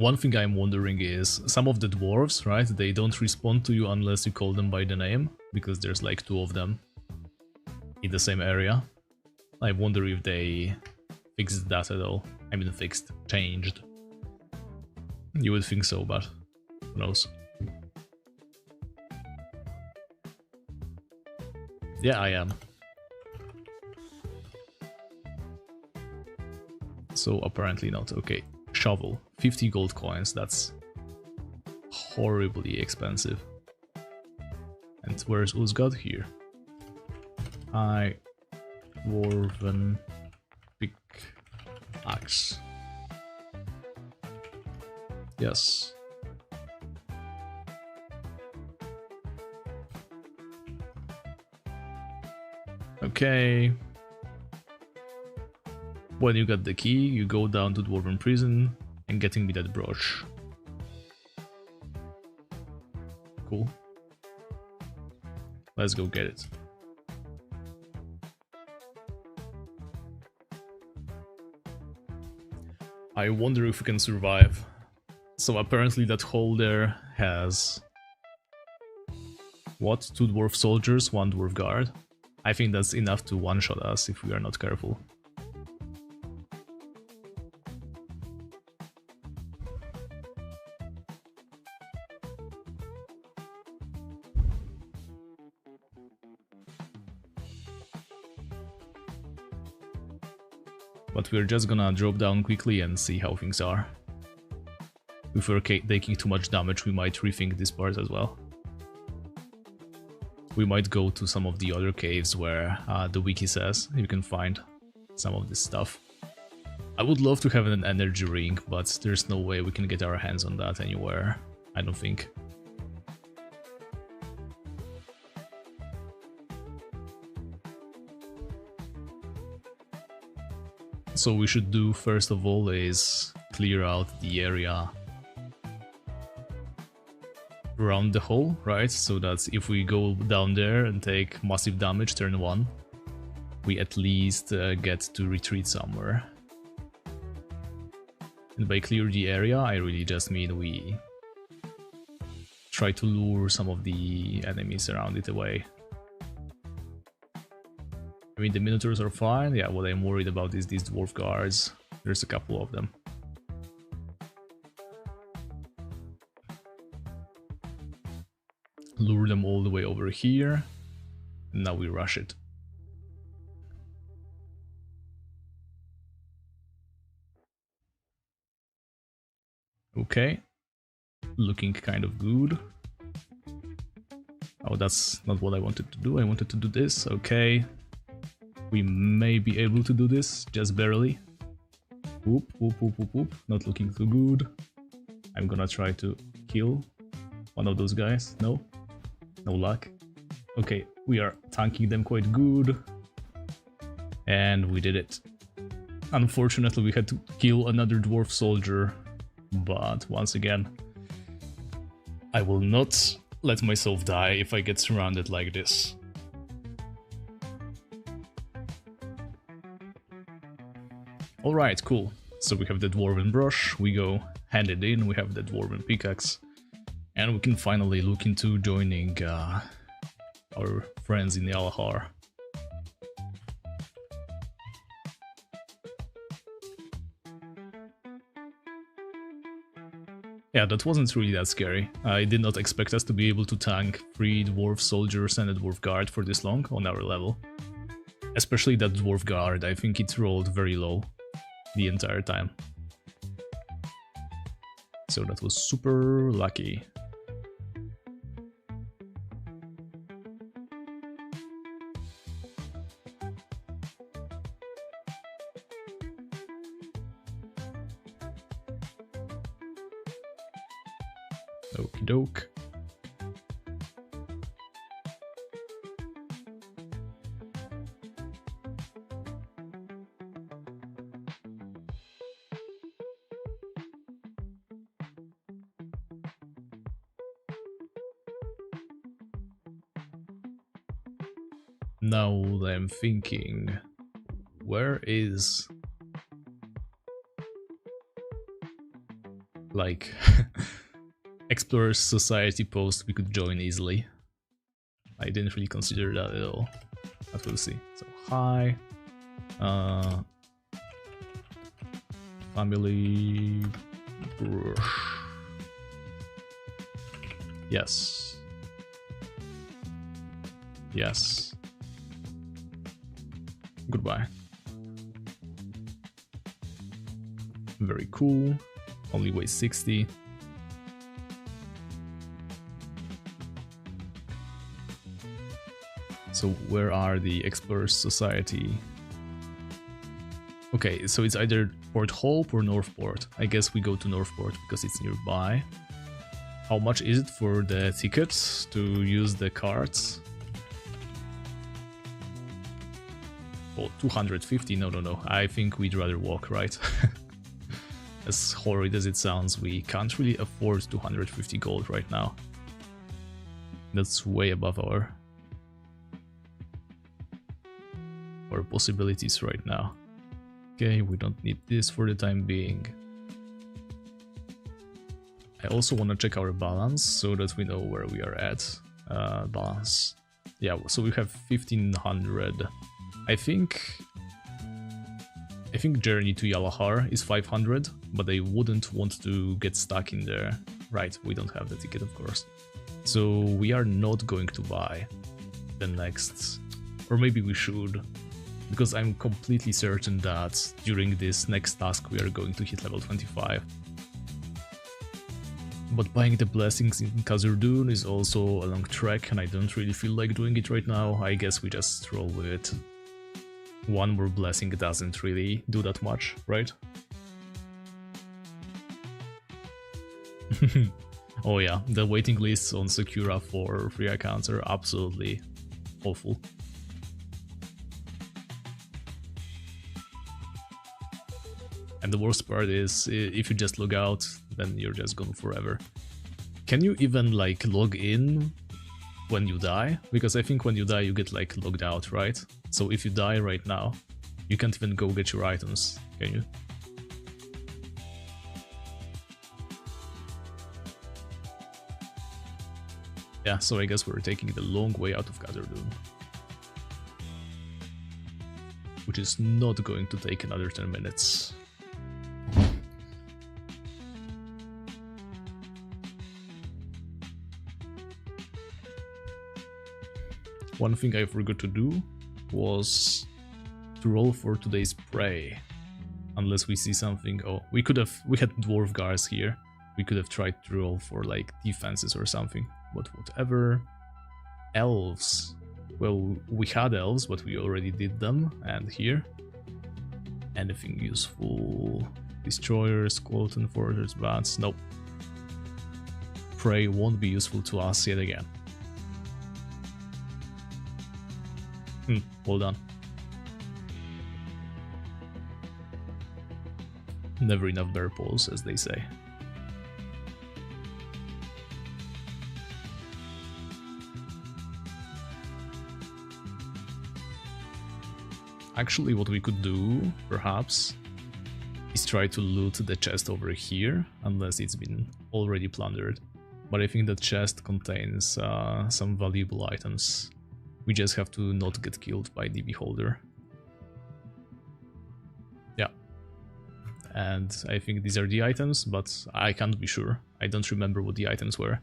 One thing I'm wondering is, some of the dwarves, right, they don't respond to you unless you call them by the name, because there's like 2 of them in the same area. I wonder if they fixed that at all. I mean fixed, changed. You would think so, but who knows. Yeah, I am. So apparently not, okay. Shovel, 50 gold coins, that's horribly expensive. And where's Skogul? Here. Dwarven pickaxe. Yes. Okay. When you got the key, you go down to Dwarven prison and getting me that brooch. Cool. Let's go get it. I wonder if we can survive. So apparently that hole there has... what? 2 dwarf soldiers, 1 dwarf guard. I think that's enough to one-shot us if we are not careful. But we're just gonna drop down quickly and see how things are. If we're taking too much damage, we might rethink this part as well. We might go to some of the other caves where the wiki says you can find some of this stuff. I would love to have an energy ring, but there's no way we can get our hands on that anywhere, I don't think. So we should do first of all is clear out the area around the hole, right? So that if we go down there and take massive damage turn 1, we at least get to retreat somewhere. And by clear the area, I really just mean we try to lure some of the enemies around it away. I mean, the Minotaurs are fine. Yeah, what I'm worried about is these dwarf guards. There's a couple of them. Lure them all the way over here. And now we rush it. Okay. Looking kind of good. Oh, that's not what I wanted to do. I wanted to do this. Okay. We may be able to do this, just barely. Whoop, whoop, whoop, whoop, whoop. Not looking too good. I'm gonna try to kill one of those guys. No? No luck. Okay, we are tanking them quite good. And we did it. Unfortunately, we had to kill another dwarf soldier. But once again, I will not let myself die if I get surrounded like this. Alright, cool. So we have the Dwarven Brush, we go handed in, we have the Dwarven Pickaxe, and we can finally look into joining our friends in Yalahar. Yeah, that wasn't really that scary. I did not expect us to be able to tank 3 dwarf soldiers and a dwarf guard for this long on our level. Especially that dwarf guard, I think it rolled very low the entire time. So that was super lucky. Okie doke. Now I'm thinking, where is like Explorers Society post we could join easily? I didn't really consider that at all, but we'll see. So hi, family brush. Yes. Yes. Goodbye. Very cool. Only weighs 60. So where are the Explorers Society? Okay, so it's either Port Hope or Northport. I guess we go to Northport because it's nearby. How much is it for the tickets to use the carts? Oh, 250? No. I think we'd rather walk, right? As horrid as it sounds, we can't really afford 250 gold right now. That's way above our possibilities right now. Okay, we don't need this for the time being. I also want to check our balance so that we know where we are at. Balance. Yeah, so we have 1500. I think Journey to Yalahar is 500, but I wouldn't want to get stuck in there. Right, we don't have the ticket, of course. So we are not going to buy the next, or maybe we should, because I'm completely certain that during this next task we are going to hit level 25. But buying the blessings in Khazur-dûn is also a long trek and I don't really feel like doing it right now. I guess we just roll with it. One more blessing doesn't really do that much, right? Oh yeah, the waiting lists on Sakura for free accounts are absolutely awful. And the worst part is, if you just log out, then you're just gone forever. Can you even like log in when you die? Because I think when you die you get like logged out, right? So if you die right now, you can't even go get your items, can you? Yeah, so I guess we're taking the long way out of Khazur-dûn. Which is not going to take another 10 minutes. One thing I forgot to do was to roll for today's prey. Unless we see something. Oh, we had dwarf guards here. We could have tried to roll for like defenses or something. But whatever. Elves. Well, we had elves, but we already did them. And here. Anything useful. Destroyers, Quoten, Forgers, Bats. Nope. Prey won't be useful to us yet again. Hold on. Never enough bear paws, as they say. Actually, what we could do, perhaps, is try to loot the chest over here, unless it's been already plundered. But I think that chest contains some valuable items. We just have to not get killed by the beholder. Yeah. And I think these are the items, but I can't be sure. I don't remember what the items were.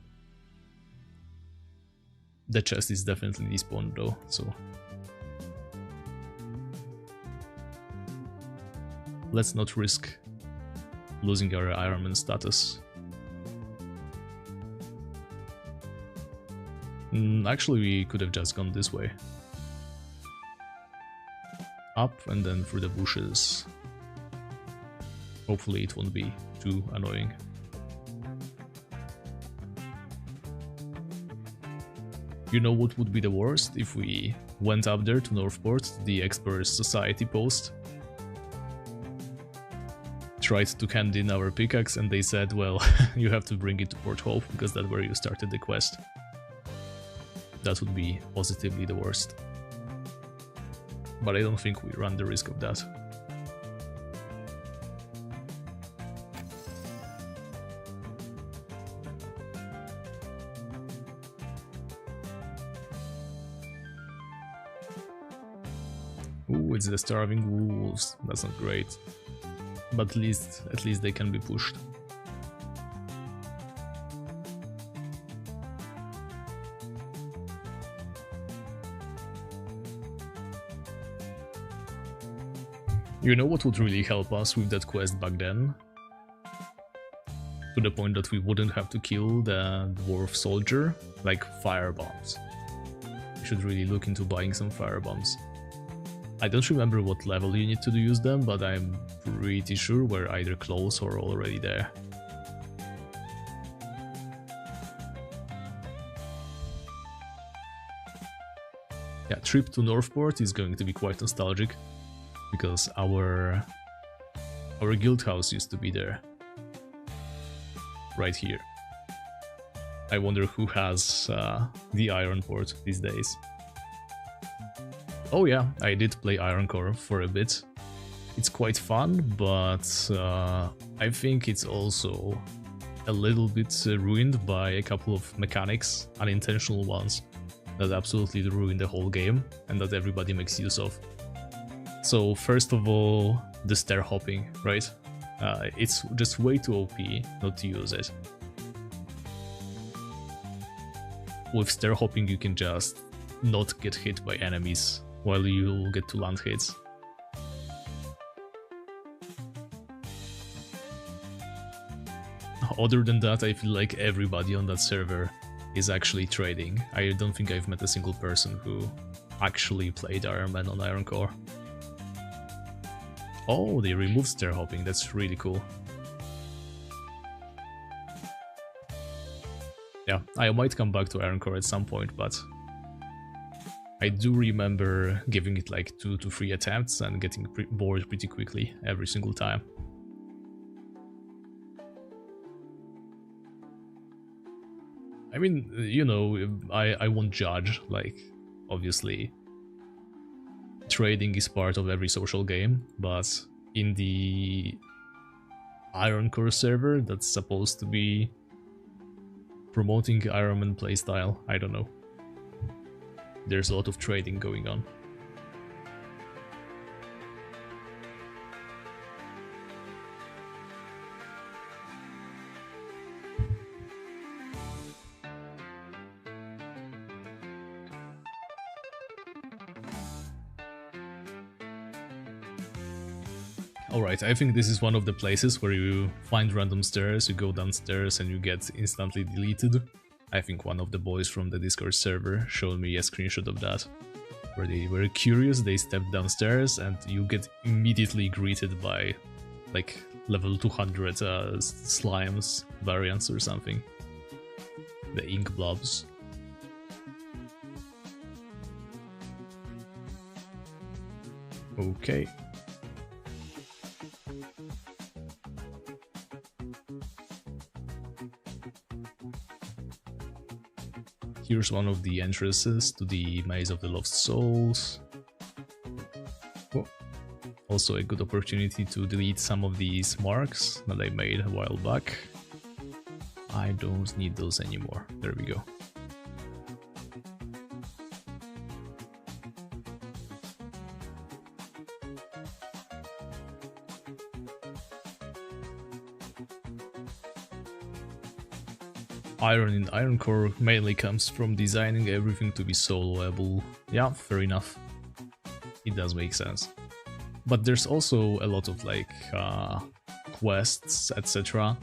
The chest is definitely despawned though, so... let's not risk losing our Ironman status. Actually, we could have just gone this way. Up and then through the bushes. Hopefully it won't be too annoying. You know what would be the worst? If we went up there to Northport, the Explorers Society post, tried to hand in our pickaxe and they said, well, you have to bring it to Port Hope because that's where you started the quest. That would be positively the worst. But I don't think we run the risk of that. Ooh, it's the starving wolves. That's not great. But at least they can be pushed. You know what would really help us with that quest back then? To the point that we wouldn't have to kill the dwarf soldier, like firebombs. We should really look into buying some firebombs. I don't remember what level you need to use them, but I'm pretty sure we're either close or already there. Yeah, trip to Northport is going to be quite nostalgic, because our guild house used to be there. Right here. I wonder who has the Iron Port these days. Oh yeah, I did play Iron Core for a bit. It's quite fun, but I think it's also a little bit ruined by a couple of mechanics, unintentional ones, that absolutely ruin the whole game and that everybody makes use of. So first of all, the stair hopping, right? It's just way too OP not to use it. With stair hopping you can just not get hit by enemies while you get to land hits. Other than that, I feel like everybody on that server is actually trading. I don't think I've met a single person who actually played Iron Man on Iron Core. Oh, they removed stair hopping, that's really cool. Yeah, I might come back to Iron Core at some point, but I do remember giving it like 2 to 3 attempts and getting bored pretty quickly every single time. I mean, you know, I won't judge, like, obviously trading is part of every social game, but in the Iron Core server that's supposed to be promoting Ironman playstyle, I don't know. There's a lot of trading going on. Alright, I think this is one of the places where you find random stairs, you go downstairs and you get instantly deleted. I think one of the boys from the Discord server showed me a screenshot of that, where they were curious, they stepped downstairs and you get immediately greeted by like level 200 slimes variants or something. The ink blobs. Okay. Here's one of the entrances to the Maze of the Lost Souls. Oh. Also a good opportunity to delete some of these marks that I made a while back. I don't need those anymore. There we go. Iron in Iron Core mainly comes from designing everything to be soloable. Yeah, fair enough. It does make sense. But there's also a lot of like quests, etc.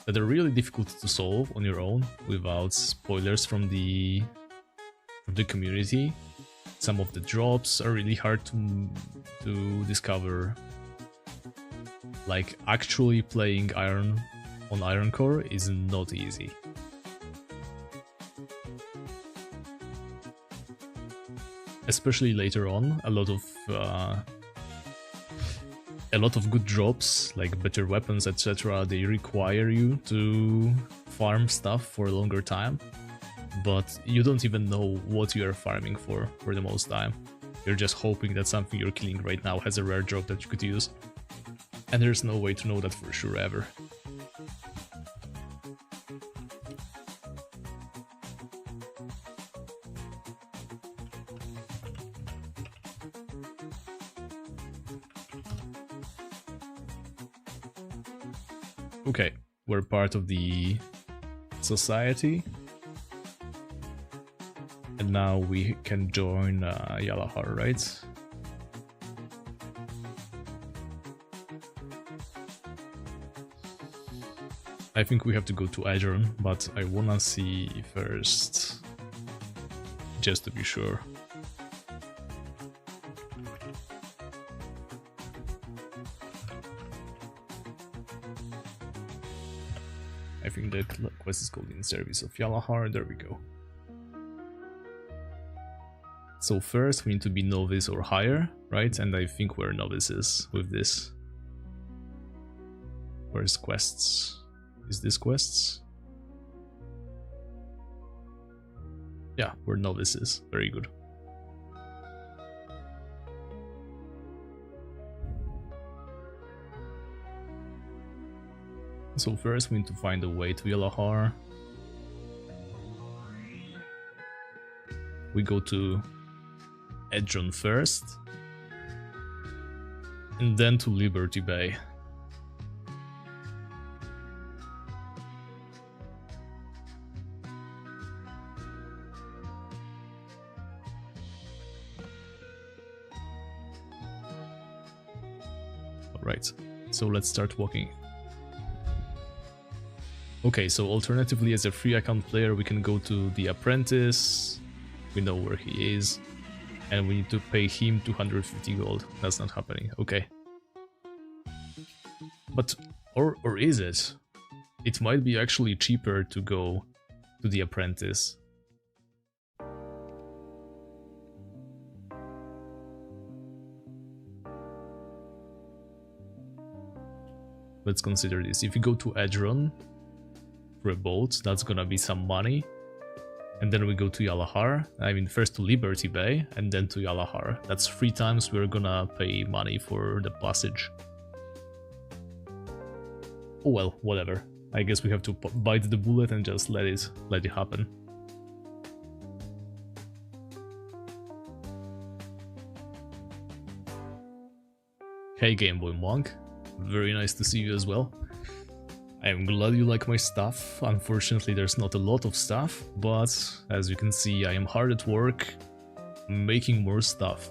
that are really difficult to solve on your own without spoilers from the community. Some of the drops are really hard to discover. Like actually playing Iron on Iron Core is not easy. Especially later on, a lot of good drops, like better weapons, etc. They require you to farm stuff for a longer time, but you don't even know what you are farming for the most time. You're just hoping that something you're killing right now has a rare drop that you could use, and there's no way to know that for sure ever. Okay, we're part of the society, and now we can join Yalahar, right? I think we have to go to Adron, but I wanna see first, just to be sure. I think the quest is called In Service of Yalahar, there we go. So first we need to be novice or higher, right? And I think we're novices with this. Where's quests? Is this quests? Yeah, we're novices, very good. So first we need to find a way to Yalahar. We go to Adron first, and then to Liberty Bay. Alright, so let's start walking. Okay, so alternatively as a free account player we can go to the apprentice, we know where he is, and we need to pay him 250 gold. That's not happening, okay. But, or is it? It might be actually cheaper to go to the apprentice. Let's consider this. If you go to Adron for a boat, that's gonna be some money. And then we go to Yalahar. I mean, first to Liberty Bay, and then to Yalahar. That's 3 times we're gonna pay money for the passage. Oh well, whatever. I guess we have to bite the bullet and just let it happen. Hey Game Boy Monk, very nice to see you as well. I am glad you like my stuff. Unfortunately there's not a lot of stuff, but as you can see I am hard at work making more stuff.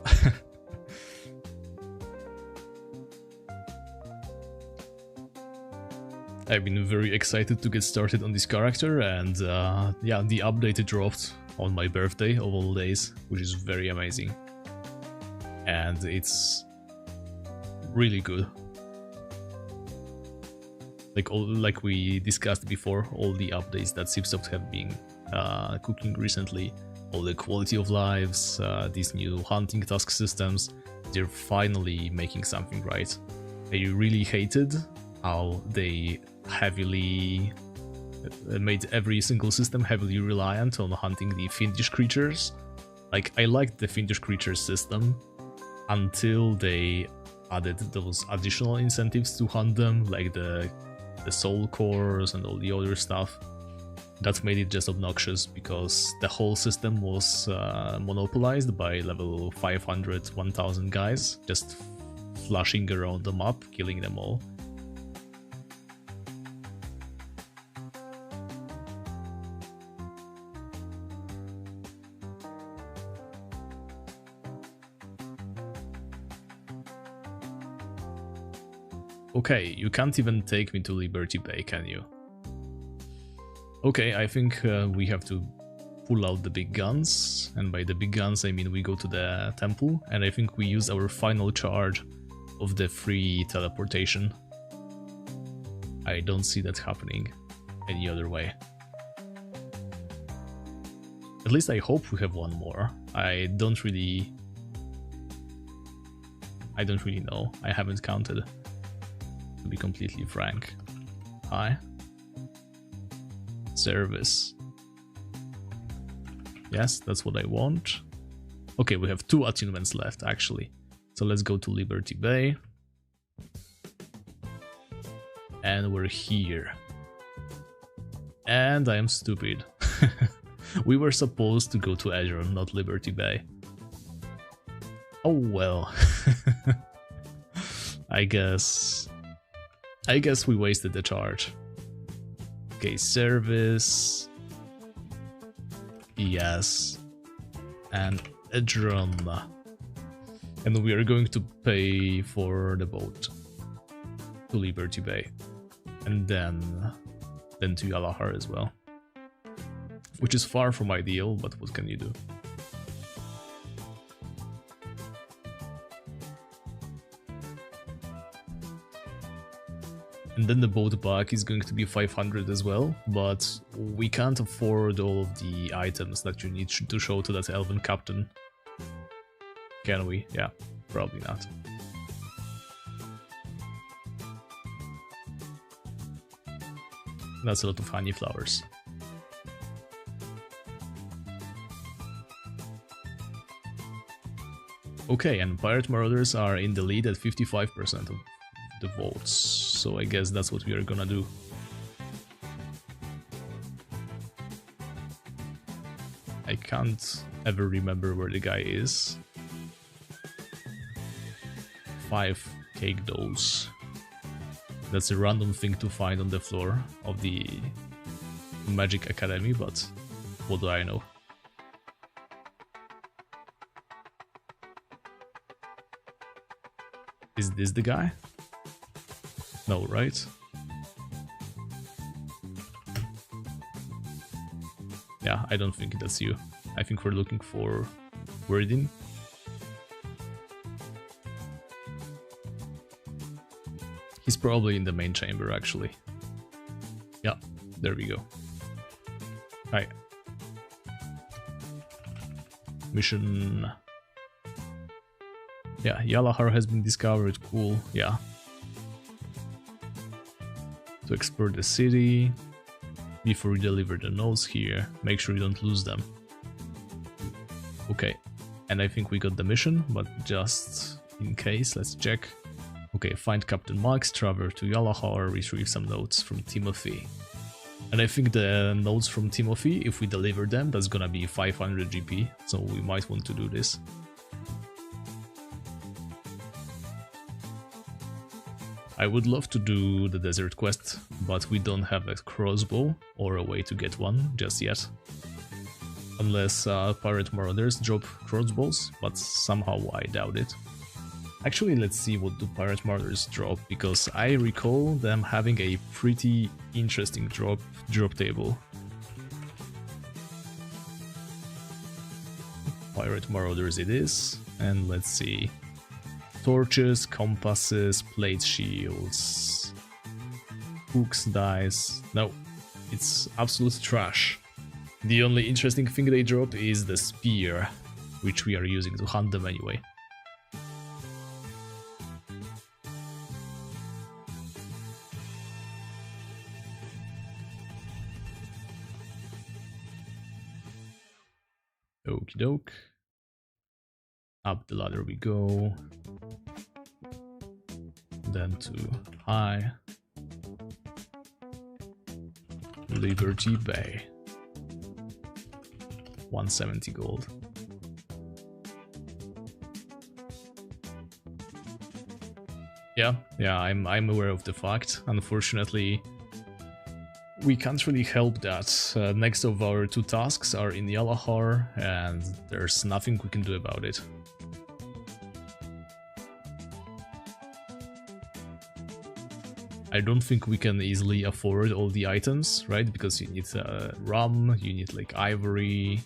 I've been very excited to get started on this character, and yeah, the update dropped on my birthday of all days, which is very amazing. And it's really good. Like we discussed before, all the updates that Cipsoft have been cooking recently, all the quality of lives, these new hunting task systems, they're finally making something right. I really hated how they heavily made every single system heavily reliant on hunting the fiendish creatures. Like, I liked the fiendish creatures system until they added those additional incentives to hunt them, like the soul cores and all the other stuff. That made it just obnoxious because the whole system was monopolized by level 500, 1000 guys, just flashing around the map, killing them all. Okay, you can't even take me to Liberty Bay, can you? Okay, I think we have to pull out the big guns, and by the big guns I mean we go to the temple, and I think we use our final charge of the free teleportation. I don't see that happening any other way. At least I hope we have one more. I don't really know. I haven't counted, to be completely frank. Hi. Service. Yes, that's what I want. Okay, we have 2 attunements left, actually. So let's go to Liberty Bay. And we're here. And I am stupid. We were supposed to go to Azure, not Liberty Bay. Oh well. I guess we wasted the charge. Okay, service. Yes. And a drum. And we are going to pay for the boat to Liberty Bay. And then to Yalahar as well. Which is far from ideal, but what can you do? And then the boat back is going to be 500 as well, but we can't afford all of the items that you need to show to that elven captain. Can we? Yeah, probably not. That's a lot of honey flowers. Okay, and Pirate Marauders are in the lead at 55% of the votes, so I guess that's what we are gonna do. I can't ever remember where the guy is. 5 cake doughs. That's a random thing to find on the floor of the Magic Academy, but what do I know? Is this the guy? No, right? Yeah, I don't think that's you. I think we're looking for Wordin. He's probably in the main chamber, actually. Yeah, there we go. Hi. Mission... Yeah, Yalahar has been discovered, cool, yeah. To explore the city. Before we deliver the notes here, make sure you don't lose them. Okay, and I think we got the mission, but just in case, let's check. Okay, find Captain Max, travel to Yalahar, retrieve some notes from Timothy. And I think the notes from Timothy, if we deliver them, that's gonna be 500 GP, so we might want to do this. I would love to do the desert quest, but we don't have a crossbow or a way to get one just yet. Unless Pirate Marauders drop crossbows, but somehow I doubt it. Actually, let's see what do Pirate Marauders drop, because I recall them having a pretty interesting drop table. Pirate Marauders it is, and let's see. Torches, compasses, plate shields, hooks, dice. No, it's absolute trash. The only interesting thing they drop is the spear, which we are using to hunt them anyway. Okie doke. Up the ladder we go. then to High Liberty Bay. 170 gold. Yeah, I'm aware of the fact. Unfortunately, we can't really help that. Next of our 2 tasks are in Yalahar, and there's nothing we can do about it. I don't think we can easily afford all the items, right? Because you need rum, you need like ivory.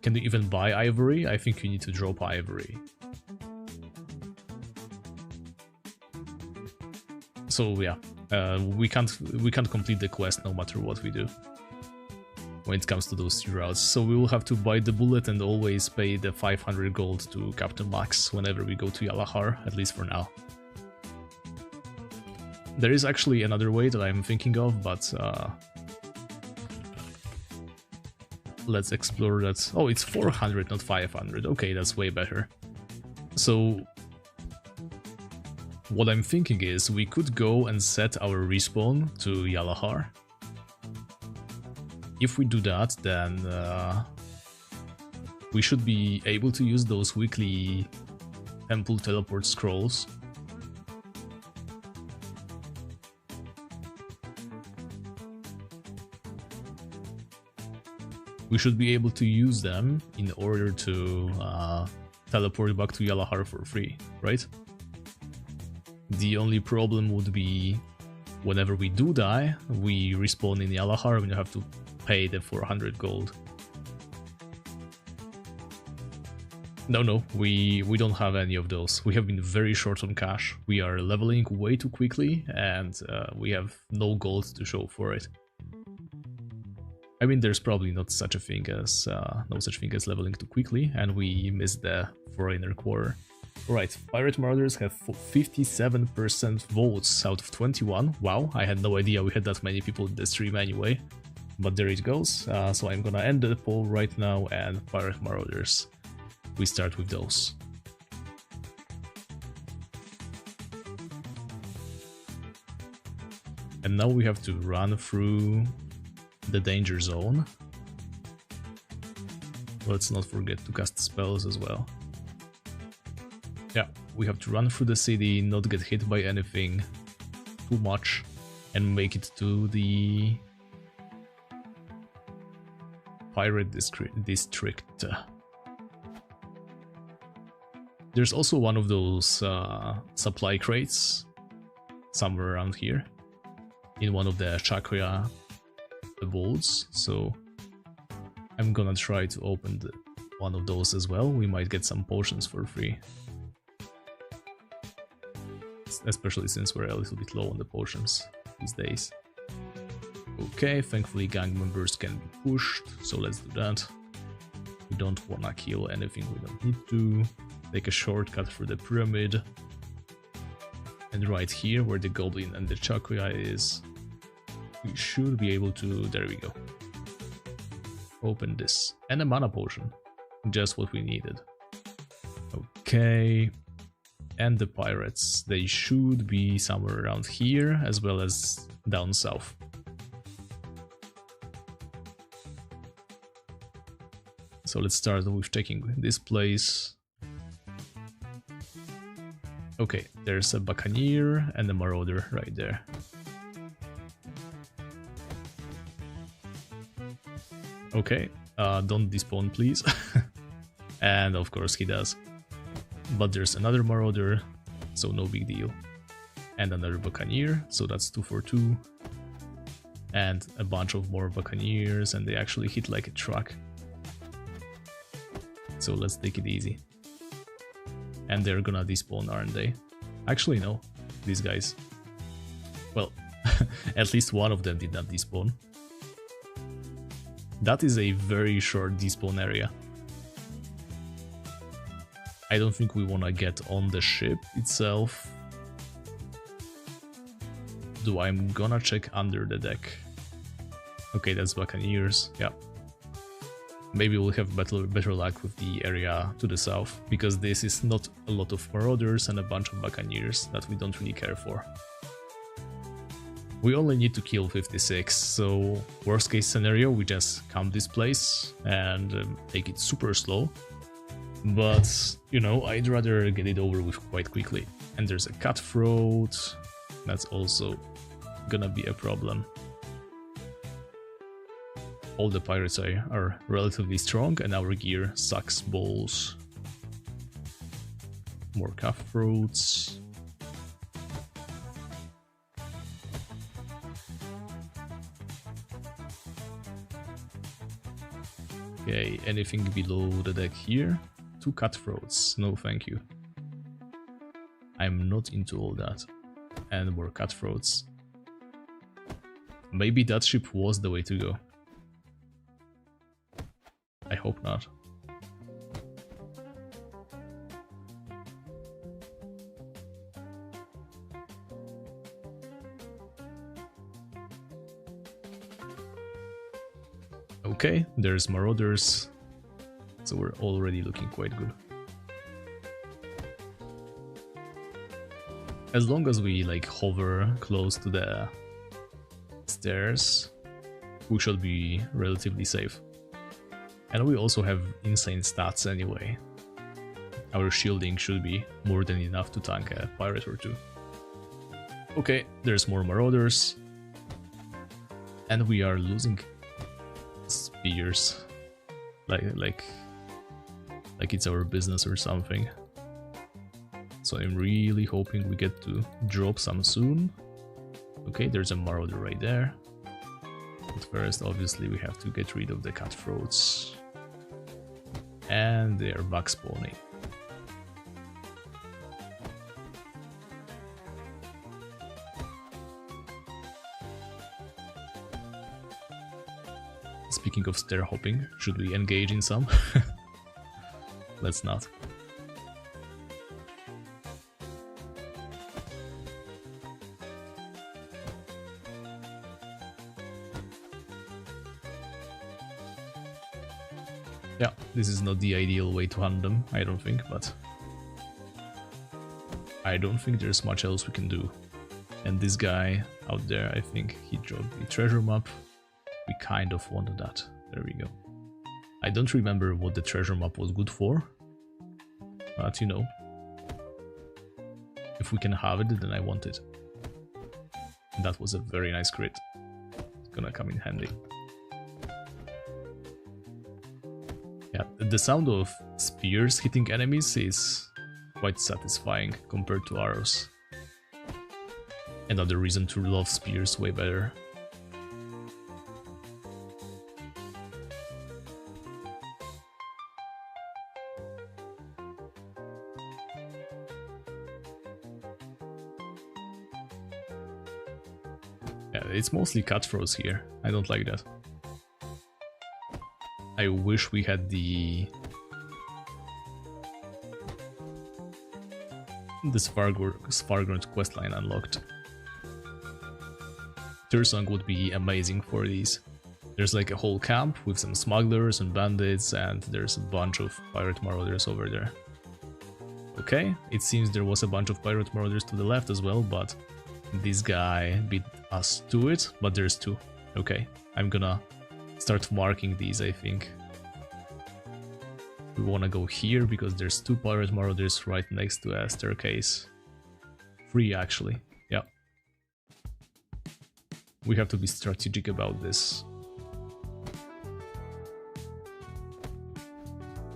Can you even buy ivory? I think you need to drop ivory. So yeah, we can't complete the quest no matter what we do when it comes to those 3 routes. So we will have to buy the bullet and always pay the 500 gold to Captain Max whenever we go to Yalahar, at least for now. There is actually another way that I'm thinking of, but let's explore that. Oh, it's 400, not 500. Okay, that's way better. So what I'm thinking is we could go and set our respawn to Yalahar. If we do that, then we should be able to use those weekly temple teleport scrolls. We should be able to use them in order to teleport back to Yalahar for free, right? The only problem would be whenever we do die, we respawn in Yalahar and you have to pay the 400 gold. No, we don't have any of those. We have been very short on cash. We are leveling way too quickly and we have no gold to show for it. I mean, there's probably not such a thing as no such thing as leveling too quickly, and we missed the foreigner quarter. Right, Pirate Marauders have 57% votes out of 21. Wow, I had no idea we had that many people in the stream anyway. But there it goes. So I'm gonna end the poll right now, and Pirate Marauders, we start with those. And now we have to run through the danger zone. Let's not forget to cast spells as well. Yeah, we have to run through the city, not get hit by anything too much, and make it to the pirate district. There's also one of those supply crates somewhere around here in one of the chakra vaults, so I'm gonna try to open one of those as well. We might get some potions for free, especially since we're a little bit low on the potions these days. Okay, thankfully gang members can be pushed, so let's do that. We don't wanna kill anything we don't need to. Take a shortcut through the pyramid, and right here where the goblin and the chakra is, we should be able to, there we go, open this. And a mana potion, just what we needed. Okay, and the pirates, they should be somewhere around here as well as down south. So let's start with checking this place. Okay, there's a buccaneer and a marauder right there. Okay, don't despawn please. And of course he does. But there's another marauder, so no big deal. And another buccaneer, so that's 2 for 2. And a bunch of more buccaneers, and they actually hit like a truck. So let's take it easy. And they're gonna despawn, aren't they? Actually no, these guys. Well, at least one of them did not despawn. That is a very short despawn area. I don't think we wanna get on the ship itself. Though I'm gonna check under the deck. Okay, that's buccaneers, yeah. maybe we'll have better luck with the area to the south, because this is not a lot of marauders and a bunch of buccaneers that we don't really care for. We only need to kill 56, so worst case scenario, we just camp this place and take it super slow. But, you know, I'd rather get it over with quite quickly. And there's a cutthroat, that's also gonna be a problem. All the pirates are relatively strong and our gear sucks balls. More cutthroats. Okay, anything below the deck here? 2 cutthroats, no thank you. I'm not into all that. And more cutthroats. Maybe that ship was the way to go. I hope not. Okay, there's marauders, so we're already looking quite good. As long as we like hover close to the stairs, we should be relatively safe. And we also have insane stats anyway. Our shielding should be more than enough to tank a pirate or two. Okay, there's more marauders. And we are losing spears. Like it's our business or something. So I'm really hoping we get to drop some soon. Okay, there's a marauder right there. But first, obviously, we have to get rid of the cutthroats. And they are back spawning. Speaking of stair hopping, should we engage in some? Let's not. Yeah, this is not the ideal way to hunt them, I don't think, but I don't think there's much else we can do. And this guy out there, I think he dropped the treasure map. We kind of wanted that. There we go. I don't remember what the treasure map was good for, but you know, if we can have it, then I want it. And that was a very nice crit. It's gonna come in handy. Yeah, the sound of spears hitting enemies is quite satisfying compared to arrows. Another reason to love spears way better. Yeah, it's mostly cutthroats here. I don't like that. I wish we had the Svargrund questline unlocked. Tirsong would be amazing for these. There's like a whole camp with some smugglers and bandits, and there's a bunch of pirate marauders over there. Okay, it seems there was a bunch of pirate marauders to the left as well, but this guy beat us to it, but there's 2. Okay, I'm gonna start marking these, I think. We wanna go here because there's 2 pirate marauders right next to a staircase. 3 actually, yeah. We have to be strategic about this.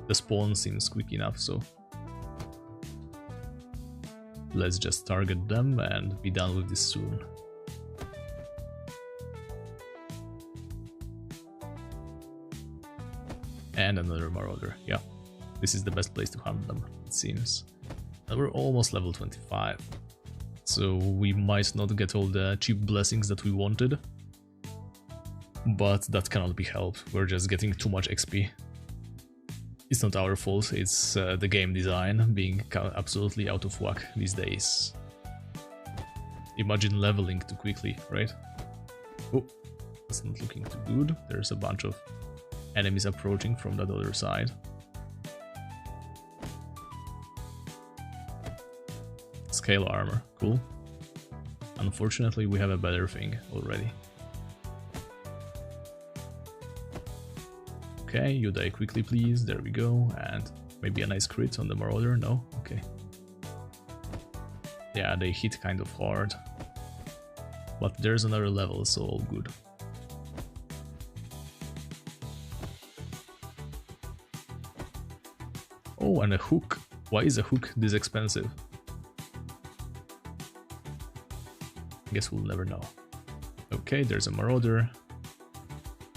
The spawn seems quick enough, so let's just target them and be done with this soon. And another marauder, yeah. This is the best place to hunt them, it seems. And we're almost level 25. So we might not get all the cheap blessings that we wanted. But that cannot be helped, we're just getting too much XP. It's not our fault, it's the game design being absolutely out of whack these days. Imagine leveling too quickly, right? Oh, that's not looking too good. There's a bunch of enemies approaching from that other side. Scale armor, cool. Unfortunately, we have a better thing already. Okay, you die quickly, please. There we go. And maybe a nice crit on the Marauder. No? Okay. Yeah, they hit kind of hard. But there's another level, so all good. Oh, and a hook. Why is a hook this expensive? Guess we'll never know. Okay, there's a Marauder.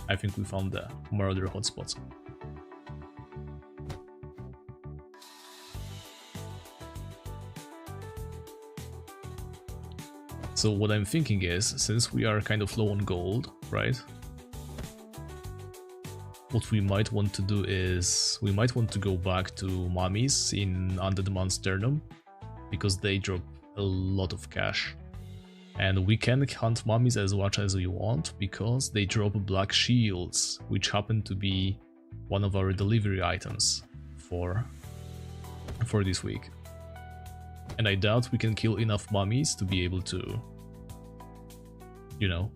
I think we found the Marauder hotspot. So what I'm thinking is, since we are kind of low on gold, right? What we might want to do is, we might want to go back to mummies in Undead Monsternum, because they drop a lot of cash. And we can hunt mummies as much as we want, because they drop black shields, which happen to be one of our delivery items for this week. And I doubt we can kill enough mummies to be able to, you know,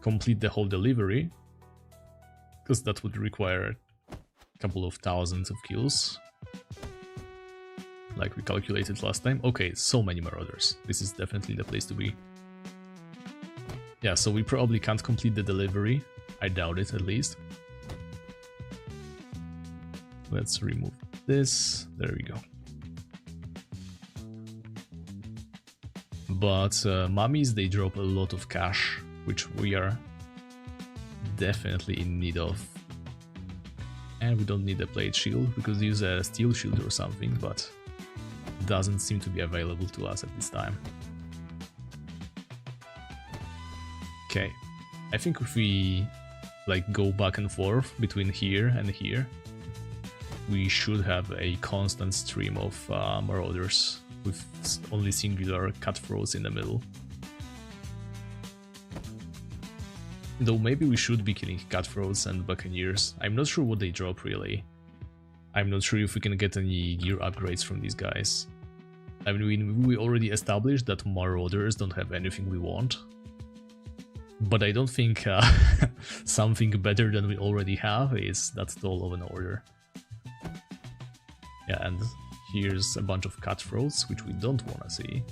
complete the whole delivery, because that would require a couple of thousands of kills, like we calculated last time. Okay, so many Marauders. This is definitely the place to be. Yeah, so we probably can't complete the delivery. I doubt it, at least. Let's remove this. There we go. But mummies, they drop a lot of cash, which we are definitely in need of. And we don't need a plate shield, we could use a steel shield or something, but it doesn't seem to be available to us at this time. Okay, I think if we like go back and forth between here and here, we should have a constant stream of Marauders with only singular cutthroats in the middle. Though maybe we should be killing cutthroats and buccaneers. I'm not sure what they drop really. I'm not sure if we can get any gear upgrades from these guys. I mean, we already established that Marauders don't have anything we want. But I don't think something better than we already have is that tall of an order. Yeah, and here's a bunch of cutthroats, which we don't want to see.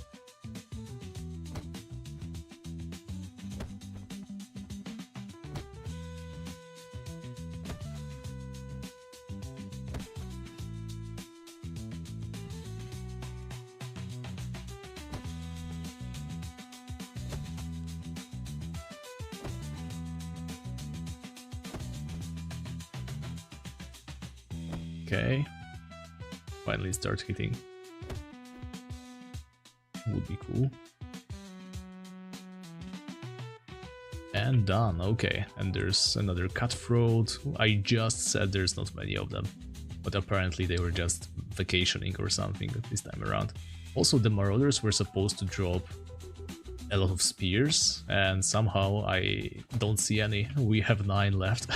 Okay, finally start hitting. Would be cool. And done, okay. And there's another cutthroat. I just said there's not many of them, but apparently they were just vacationing or something this time around. Also, the Marauders were supposed to drop a lot of spears, and somehow I don't see any. We have 9 left.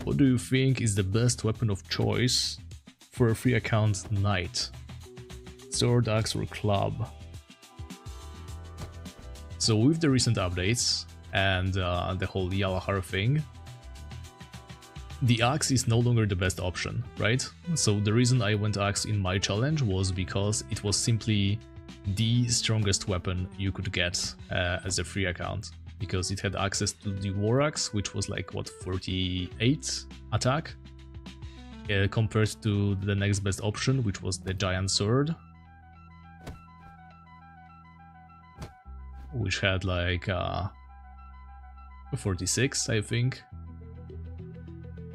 What do you think is the best weapon of choice for a free account knight? Sword, axe or club? So with the recent updates and the whole Yalahar thing, the axe is no longer the best option, right? So the reason I went axe in my challenge was because it was simply the strongest weapon you could get as a free account. Because it had access to the War Axe, which was like, what, 48 attack? Compared to the next best option, which was the Giant Sword. Which had like 46, I think.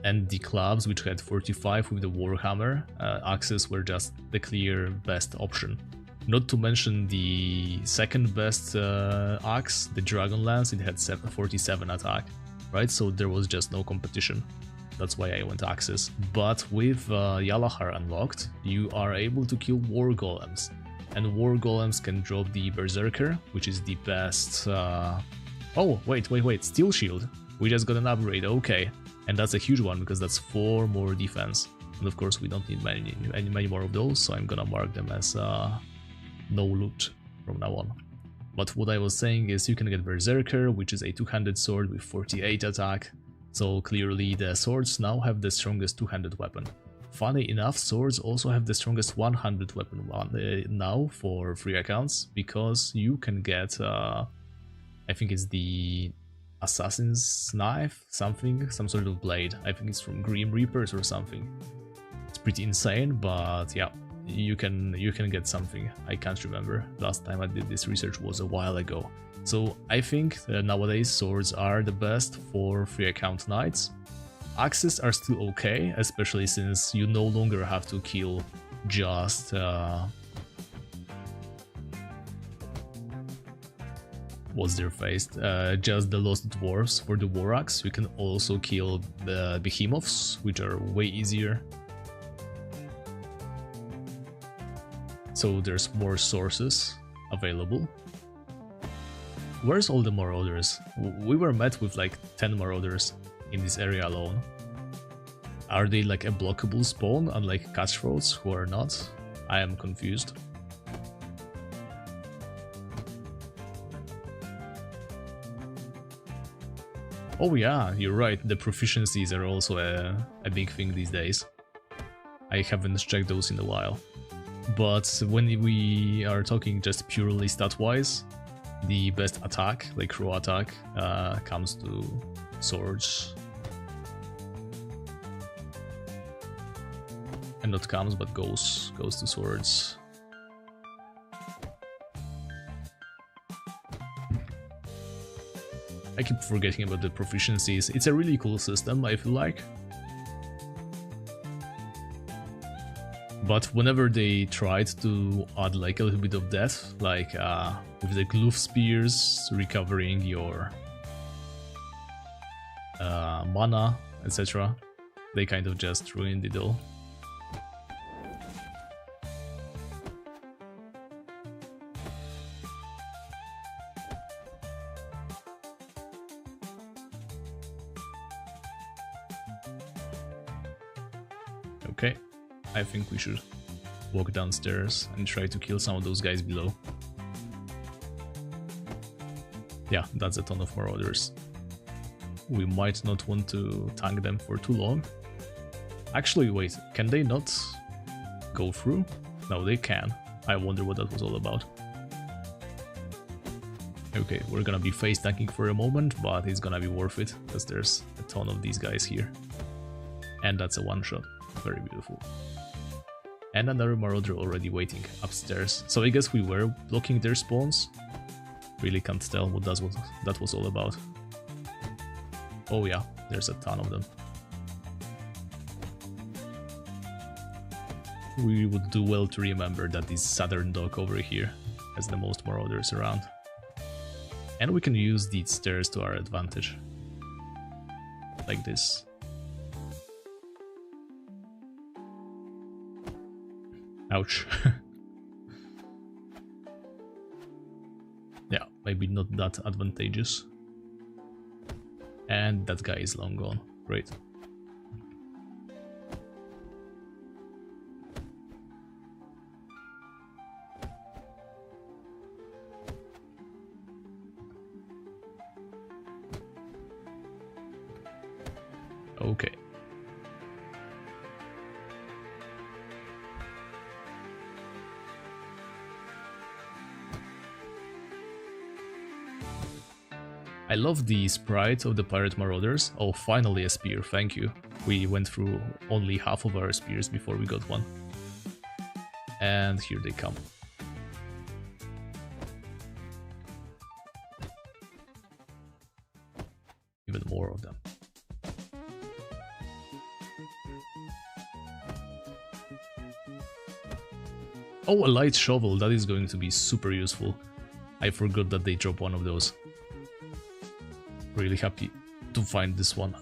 And the clubs, which had 45 with the Warhammer. Axes were just the clear best option. Not to mention the second best axe, the Dragonlance, it had 47 attack, right? So there was just no competition. That's why I went axes. But with Yalahar unlocked, you are able to kill War Golems. And War Golems can drop the Berserker, which is the best Oh, wait, steel shield. We just got an upgrade, okay. And that's a huge one because that's 4 more defense. And of course we don't need many more of those, so I'm gonna mark them as no loot from now on. But what I was saying is you can get Berserker, which is a two-handed sword with 48 attack. So clearly the swords now have the strongest two-handed weapon. Funny enough, swords also have the strongest one-handed weapon now for free accounts, because you can get, I think it's the Assassin's Knife, some sort of blade. I think it's from Grim Reapers or something. It's pretty insane, but yeah. You can get something. I can't remember. Last time I did this research was a while ago. So I think that nowadays swords are the best for free account knights. Axes are still okay, especially since you no longer have to kill just what's their face? Just the lost dwarves for the war axe. You can also kill the behemoths, which are way easier. So there's more sources available. Where's all the marauders? We were met with like 10 marauders in this area alone. Are they like a blockable spawn, unlike cutthroats who are not? I am confused. Oh yeah, you're right, the proficiencies are also a big thing these days. I haven't checked those in a while. But when we are talking just purely stat-wise, the best attack, like raw attack, comes to swords. And not comes, but goes to swords. I keep forgetting about the proficiencies. It's a really cool system, I feel like. But whenever they tried to add like a little bit of death, like with the glove spears, recovering your mana, etc., they kind of just ruined it all. Okay. I think we should walk downstairs and try to kill some of those guys below. Yeah, that's a ton of marauders. We might not want to tank them for too long. Actually, wait, can they not go through? No, they can. I wonder what that was all about. Okay, we're gonna be face tanking for a moment, but it's gonna be worth it, because there's a ton of these guys here. And that's a one-shot. Very beautiful. And another marauder already waiting upstairs. So I guess we were blocking their spawns. Really can't tell what that was all about. Oh yeah, there's a ton of them. We would do well to remember that this southern dock over here has the most marauders around. And we can use these stairs to our advantage. Like this. Ouch. Yeah, maybe not that advantageous. And that guy is long gone. Great. Okay. I love the sprite of the pirate marauders. Oh, finally a spear, thank you. We went through only half of our spears before we got one. And here they come. Even more of them. Oh, a light shovel, that is going to be super useful. I forgot that they drop one of those. Really happy to find this one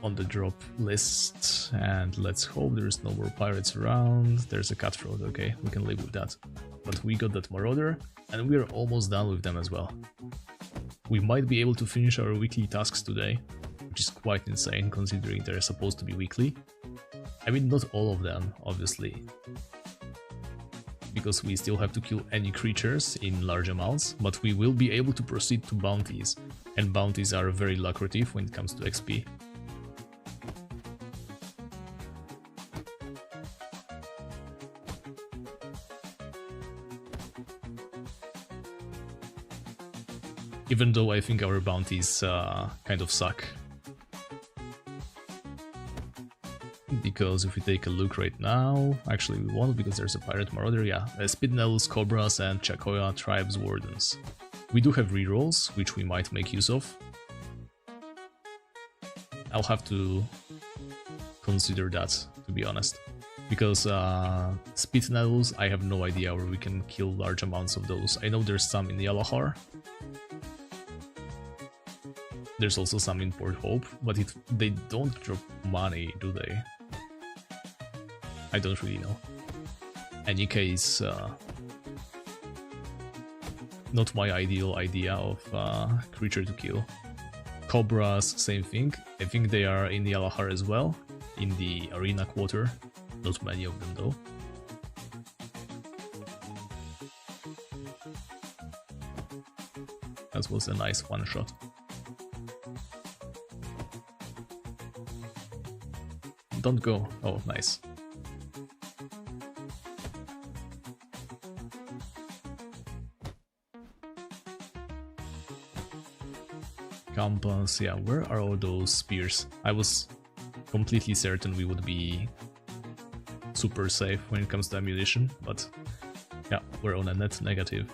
on the drop list. And let's hope there's no more pirates around. There's a cutthroat, okay, we can live with that. But we got that marauder, and we're almost done with them as well. We might be able to finish our weekly tasks today, which is quite insane considering they're supposed to be weekly. I mean, not all of them, obviously, because we still have to kill any creatures in large amounts, but we will be able to proceed to bounties, and bounties are very lucrative when it comes to XP. Even though I think our bounties kind of suck. Because if we take a look right now, actually we won't because there's a pirate marauder, yeah. Spitnels, cobras and Chakoya tribes wardens. We do have rerolls, which we might make use of. I'll have to consider that, to be honest. Because Spitnels, I have no idea where we can kill large amounts of those. I know there's some in Yalahar. There's also some in Port Hope, but they don't drop money, do they? I don't really know. Any case, not my ideal idea of creature to kill. Cobras, same thing. I think they are in Yalahar as well, in the arena quarter. Not many of them though. That was a nice one shot. Don't go. Oh, nice. Compass, yeah, where are all those spears? I was completely certain we would be super safe when it comes to ammunition, but yeah, we're on a net negative.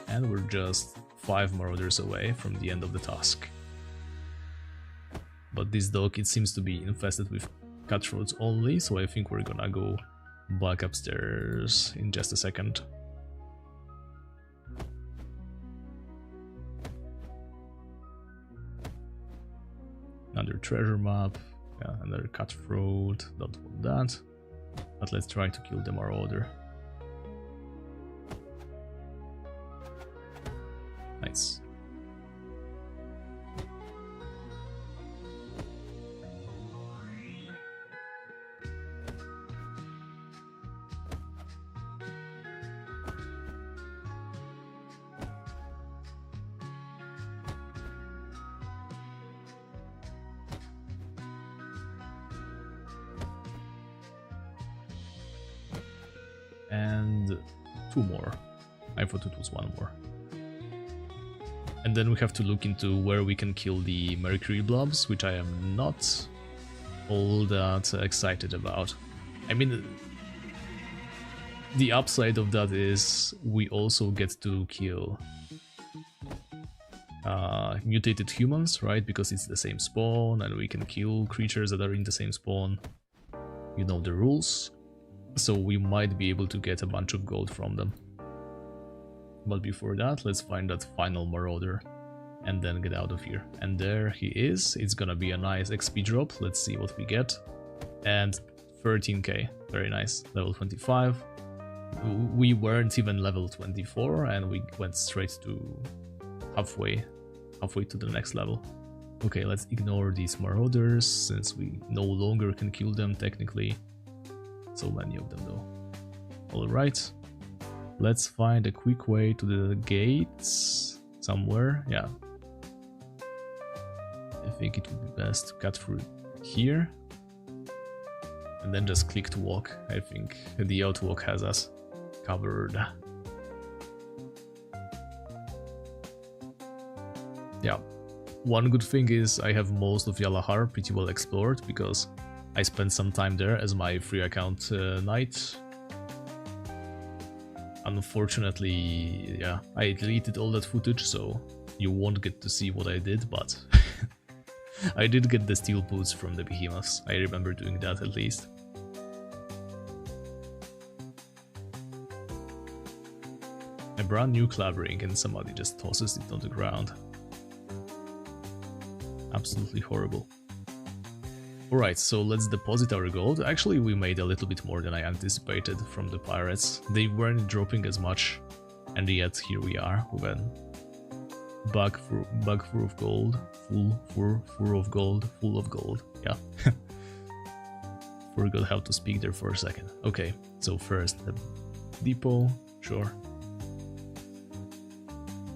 And we're just 5 marauders away from the end of the task. But this dog, it seems to be infested with cutthroats only, so I think we're gonna go back upstairs in just a second. Another treasure map, yeah, another cutthroat, don't want that. But let's try to kill the marauder. Nice. And 2 more. I thought it was 1 more. And then we have to look into where we can kill the mercury blobs, which I am not all that excited about. I mean, the upside of that is we also get to kill mutated humans, right? Because it's the same spawn and we can kill creatures that are in the same spawn. You know the rules. So we might be able to get a bunch of gold from them. But before that, let's find that final marauder and then get out of here. And there he is. It's gonna be a nice XP drop. Let's see what we get. And 13k, very nice. Level 25. We weren't even level 24 and we went straight to halfway to the next level. Okay, let's ignore these marauders since we no longer can kill them technically. So many of them though. Alright. Let's find a quick way to the gates somewhere. Yeah. I think it would be best to cut through here. And then just click to walk. I think the outwalk has us covered. Yeah. One good thing is I have most of Yalahar pretty well explored because I spent some time there as my free account knight. Unfortunately, yeah, I deleted all that footage, so you won't get to see what I did, but I did get the steel boots from the behemoths. I remember doing that at least. A brand new club ring and somebody just tosses it on the ground. Absolutely horrible. Alright, so let's deposit our gold. Actually, we made a little bit more than I anticipated from the pirates. They weren't dropping as much, and yet here we are with a bag full of gold, full of gold, yeah. Forgot how to speak there for a second. Okay, so first the depot, sure.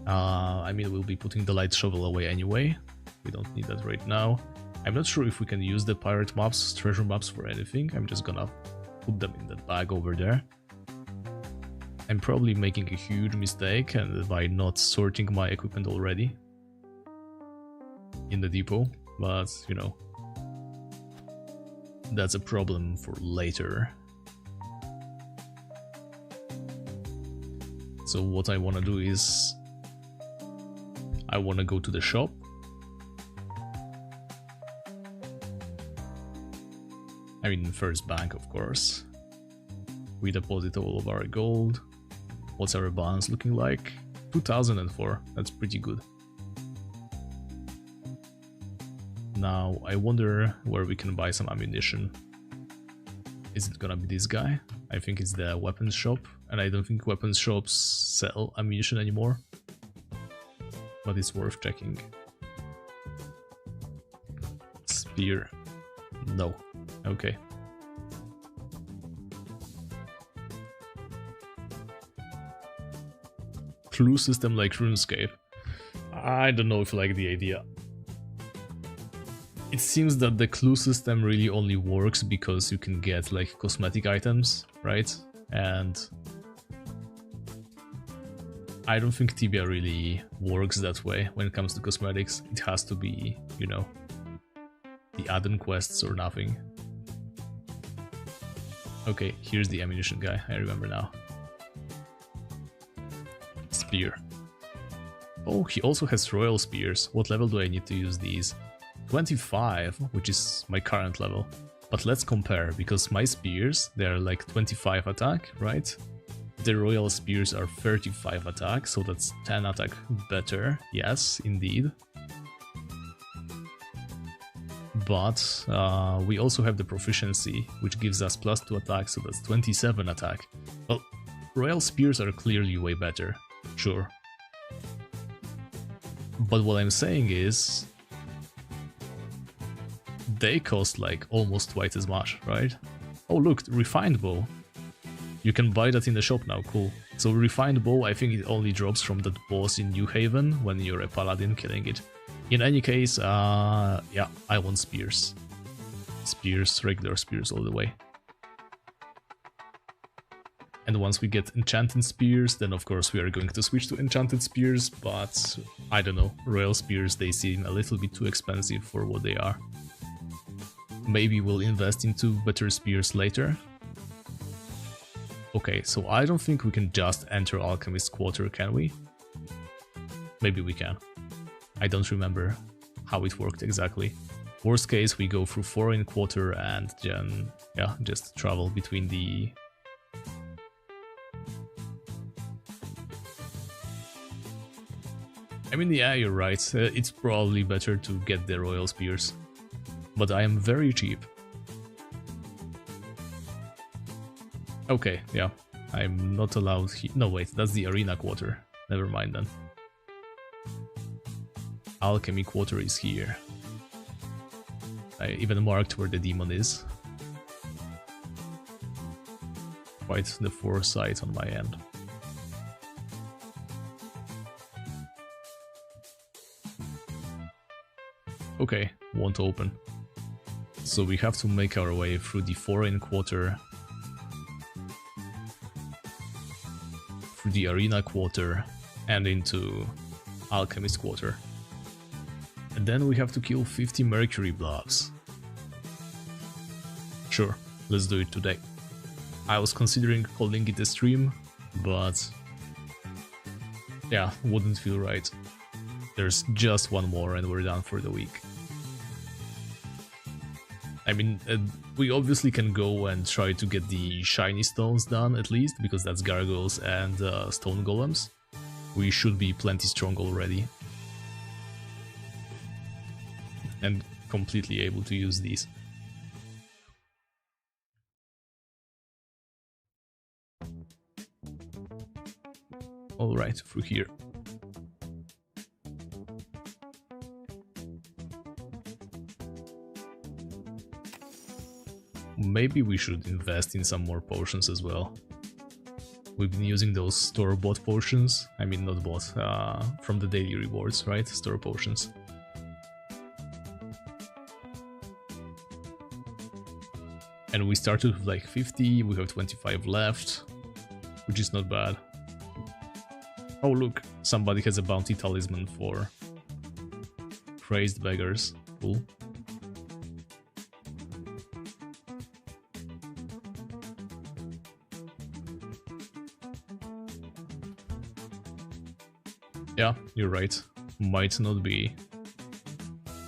I mean, we'll be putting the light shovel away anyway. We don't need that right now. I'm not sure if we can use the pirate maps, treasure maps for anything. I'm just gonna put them in that bag over there. I'm probably making a huge mistake and by not sorting my equipment already in the depot, but you know, that's a problem for later. So what I want to do is I want to go to the shop. I mean, first bank, of course. We deposit all of our gold. What's our balance looking like? 2004. That's pretty good. Now, I wonder where we can buy some ammunition. Is it gonna be this guy? I think it's the weapons shop, and I don't think weapons shops sell ammunition anymore. But it's worth checking. Spear. No. Okay. Clue system like RuneScape. I don't know if I like the idea. It seems that the clue system really only works because you can get like cosmetic items, right? And I don't think Tibia really works that way when it comes to cosmetics. It has to be, you know, the add-on quests or nothing. Okay, here's the ammunition guy, I remember now. Spear. Oh, he also has royal spears. What level do I need to use these? 25, which is my current level. But let's compare, because my spears, they're like 25 attack, right? The royal spears are 35 attack, so that's 10 attack better. Yes, indeed. But we also have the proficiency, which gives us +2 attack, so that's 27 attack. Well, royal spears are clearly way better, sure. But what I'm saying is, they cost like almost twice as much, right? Oh look, refined bow. You can buy that in the shop now, cool. So refined bow, I think it only drops from that boss in New Haven when you're a paladin killing it. In any case, yeah, I want spears. Spears, regular spears all the way. And once we get enchanted spears, then of course we are going to switch to enchanted spears, but I don't know, royal spears, they seem a little bit too expensive for what they are. Maybe we'll invest into better spears later. Okay, so I don't think we can just enter Alchemist's Quarter, can we? Maybe we can. I don't remember how it worked exactly. Worst case, we go through Foreign Quarter and then, yeah, just travel between the... I mean, yeah, you're right, it's probably better to get the royal spears. But I am very cheap. Okay, yeah, I'm not allowed no wait, that's the Arena Quarter. Never mind then. Alchemy Quarter is here. I even marked where the demon is. Quite the foresight on my end. Okay, won't open. So we have to make our way through the Foreign Quarter, through the Arena Quarter, and into Alchemist Quarter. And then we have to kill 50 Mercury blobs. Sure, let's do it today. I was considering calling it a stream, but yeah, wouldn't feel right. There's just one more and we're done for the week. I mean, we obviously can go and try to get the shiny stones done at least, because that's gargoyles and stone golems. We should be plenty strong already. And completely able to use these. right through here. Maybe we should invest in some more potions as well. We've been using those store-bought potions. I mean, not bought, from the daily rewards, right? Store potions. And we started with like 50, we have 25 left, which is not bad. Oh look, somebody has a bounty talisman for crazed beggars. Cool. Yeah, you're right. Might not be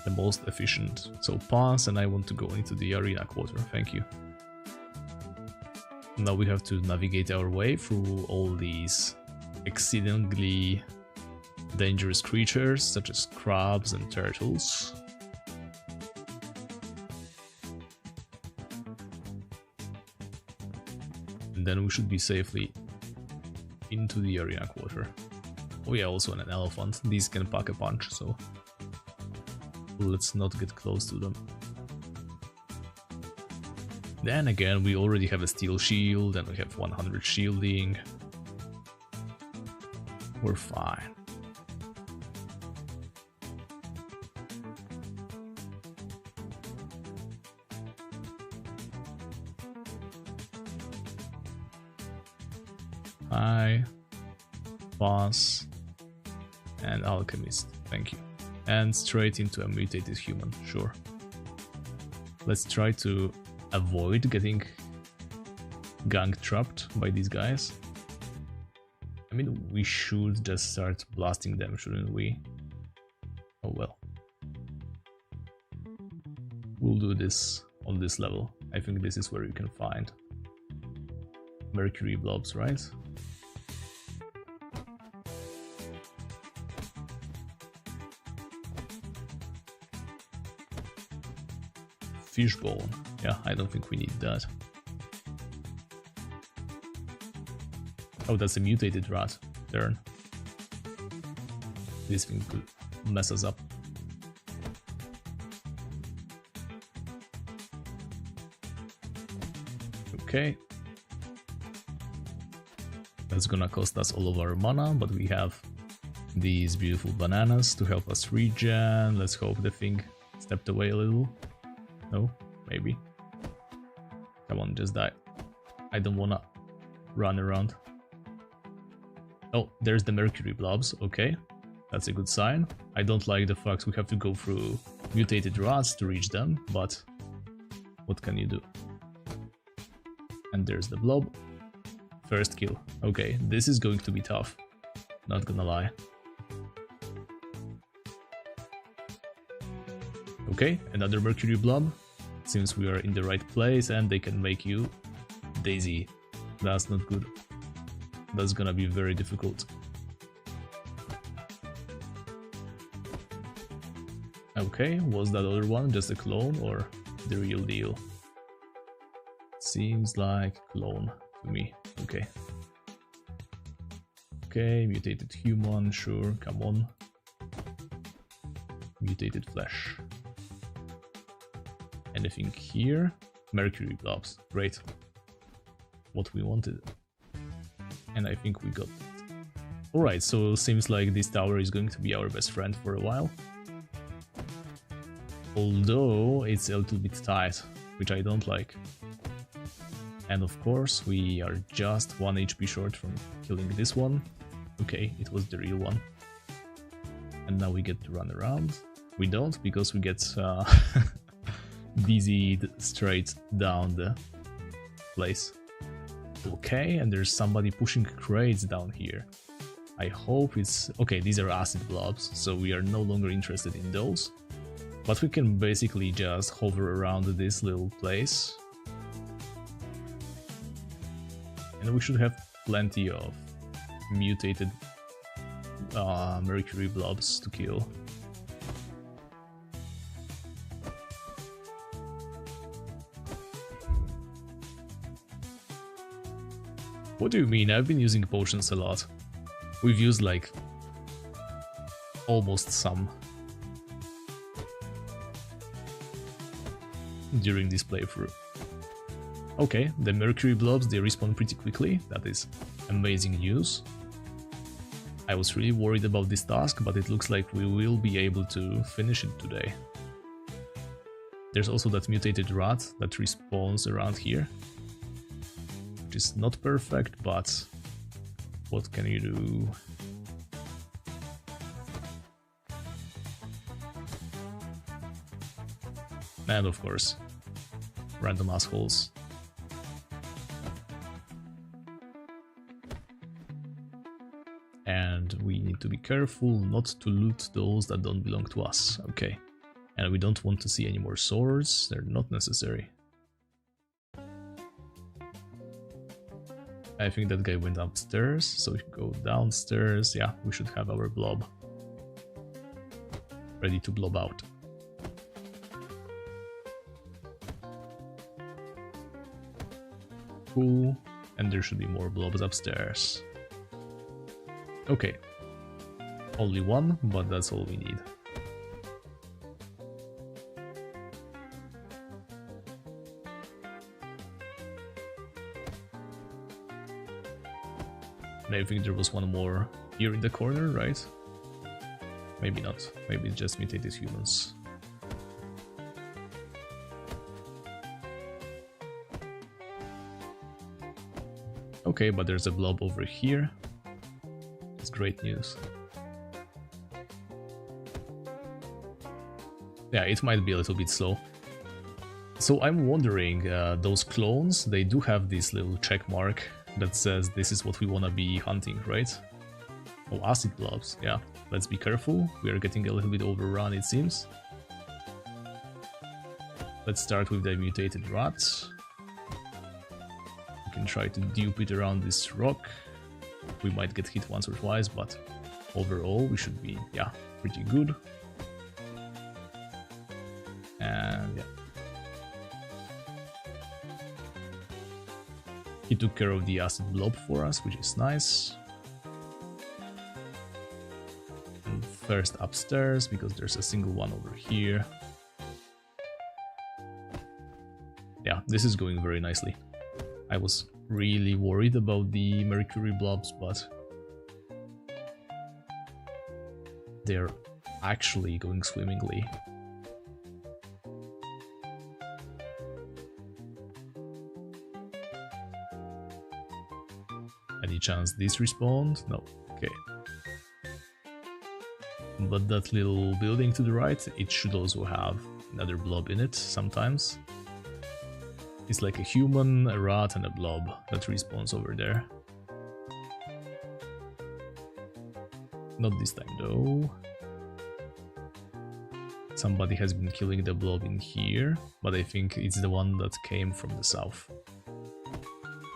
the most efficient. So pass, and I want to go into the arena quarter. Thank you. Now we have to navigate our way through all these exceedingly dangerous creatures, such as crabs and turtles. And then we should be safely into the arena quarter. Oh yeah, also an elephant. These can pack a punch, so let's not get close to them. Then again, we already have a steel shield and we have 100 shielding. We're fine. Hi. Boss. And alchemist, thank you. And straight into a mutated human, sure. Let's try to avoid getting gang trapped by these guys. I mean, we should just start blasting them, shouldn't we? Oh well. We'll do this on this level. I think this is where you can find mercury blobs, right? Fishbone. Yeah, I don't think we need that. Oh, that's a mutated rat. Turn. This thing could mess us up. Okay. That's gonna cost us all of our mana, but we have these beautiful bananas to help us regen. Let's hope the thing stepped away a little. No, maybe. Come on, just die. I don't wanna run around. Oh, there's the mercury blobs. Okay, that's a good sign. I don't like the fact we have to go through mutated rats to reach them, but what can you do? And there's the blob. First kill. Okay, this is going to be tough. Not gonna lie. Okay, another mercury blob. Seems we are in the right place and they can make you daisy. That's not good. That's gonna be very difficult. Okay, was that other one just a clone or the real deal? Seems like clone to me. Okay. Okay, mutated human, sure, come on. Mutated flesh. Anything here? Mercury blobs. Great. What we wanted. And I think we got it. Alright, so seems like this tower is going to be our best friend for a while. Although it's a little bit tight, which I don't like. And of course, we are just 1 HP short from killing this one. Okay, it was the real one. And now we get to run around. We don't, because we get dizzied straight down the place. Okay, and there's somebody pushing crates down here. I hope it's... Okay, these are acid blobs, so we are no longer interested in those. But we can basically just hover around this little place. And we should have plenty of mutated mercury blobs to kill. What do you mean? I've been using potions a lot. We've used like almost some during this playthrough. Okay, the mercury blobs, they respawn pretty quickly. That is amazing news. I was really worried about this task, but it looks like we will be able to finish it today. There's also that mutated rat that respawns around here, which is not perfect, but what can you do? And of course, random assholes. And we need to be careful not to loot those that don't belong to us. Okay. And we don't want to see any more swords, they're not necessary. I think that guy went upstairs, so we go downstairs. Yeah, we should have our blob ready to blob out. Cool, and there should be more blobs upstairs. Okay, only one, but that's all we need. And I think there was one more here in the corner, right? Maybe not, maybe it's just mutated humans. Okay, but there's a blob over here. It's great news. Yeah, it might be a little bit slow. So I'm wondering, those clones, they do have this little check mark that says this is what we want to be hunting, right? Oh, acid blobs, yeah. Let's be careful, we are getting a little bit overrun, it seems. Let's start with the mutated rats. We can try to dupe it around this rock. We might get hit once or twice, but overall we should be, yeah, pretty good. And yeah. He took care of the acid blob for us, which is nice. And first upstairs, because there's a single one over here. Yeah, this is going very nicely. I was really worried about the mercury blobs, but they're actually going swimmingly. Any chance this respawned? No. Okay. But that little building to the right, it should also have another blob in it sometimes. It's like a human, a rat, and a blob that respawns over there. Not this time though. Somebody has been killing the blob in here, but I think it's the one that came from the south.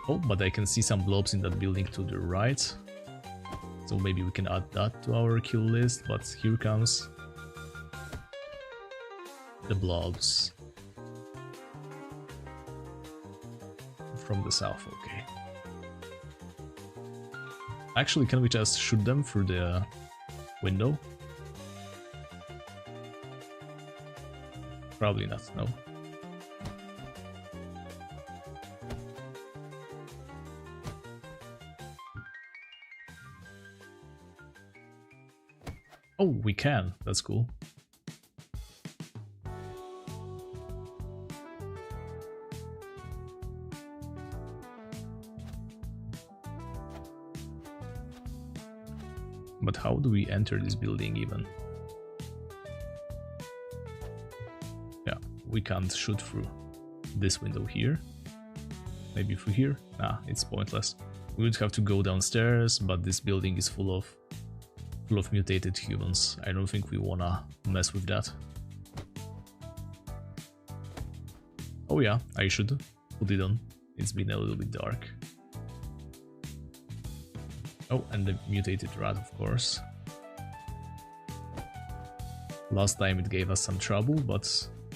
Oh, but I can see some blobs in that building to the right. So maybe we can add that to our kill list, but here comes the blobs. From the south, okay. Actually, can we just shoot them through the window? Probably not, no. Oh, we can. That's cool. But how do we enter this building even? Yeah, we can't shoot through this window here. Maybe through here? Nah, it's pointless. We would have to go downstairs, but this building is full of mutated humans. I don't think we wanna mess with that. Oh yeah, I should put it on. It's been a little bit dark. Oh, and the mutated rat, of course. Last time it gave us some trouble, but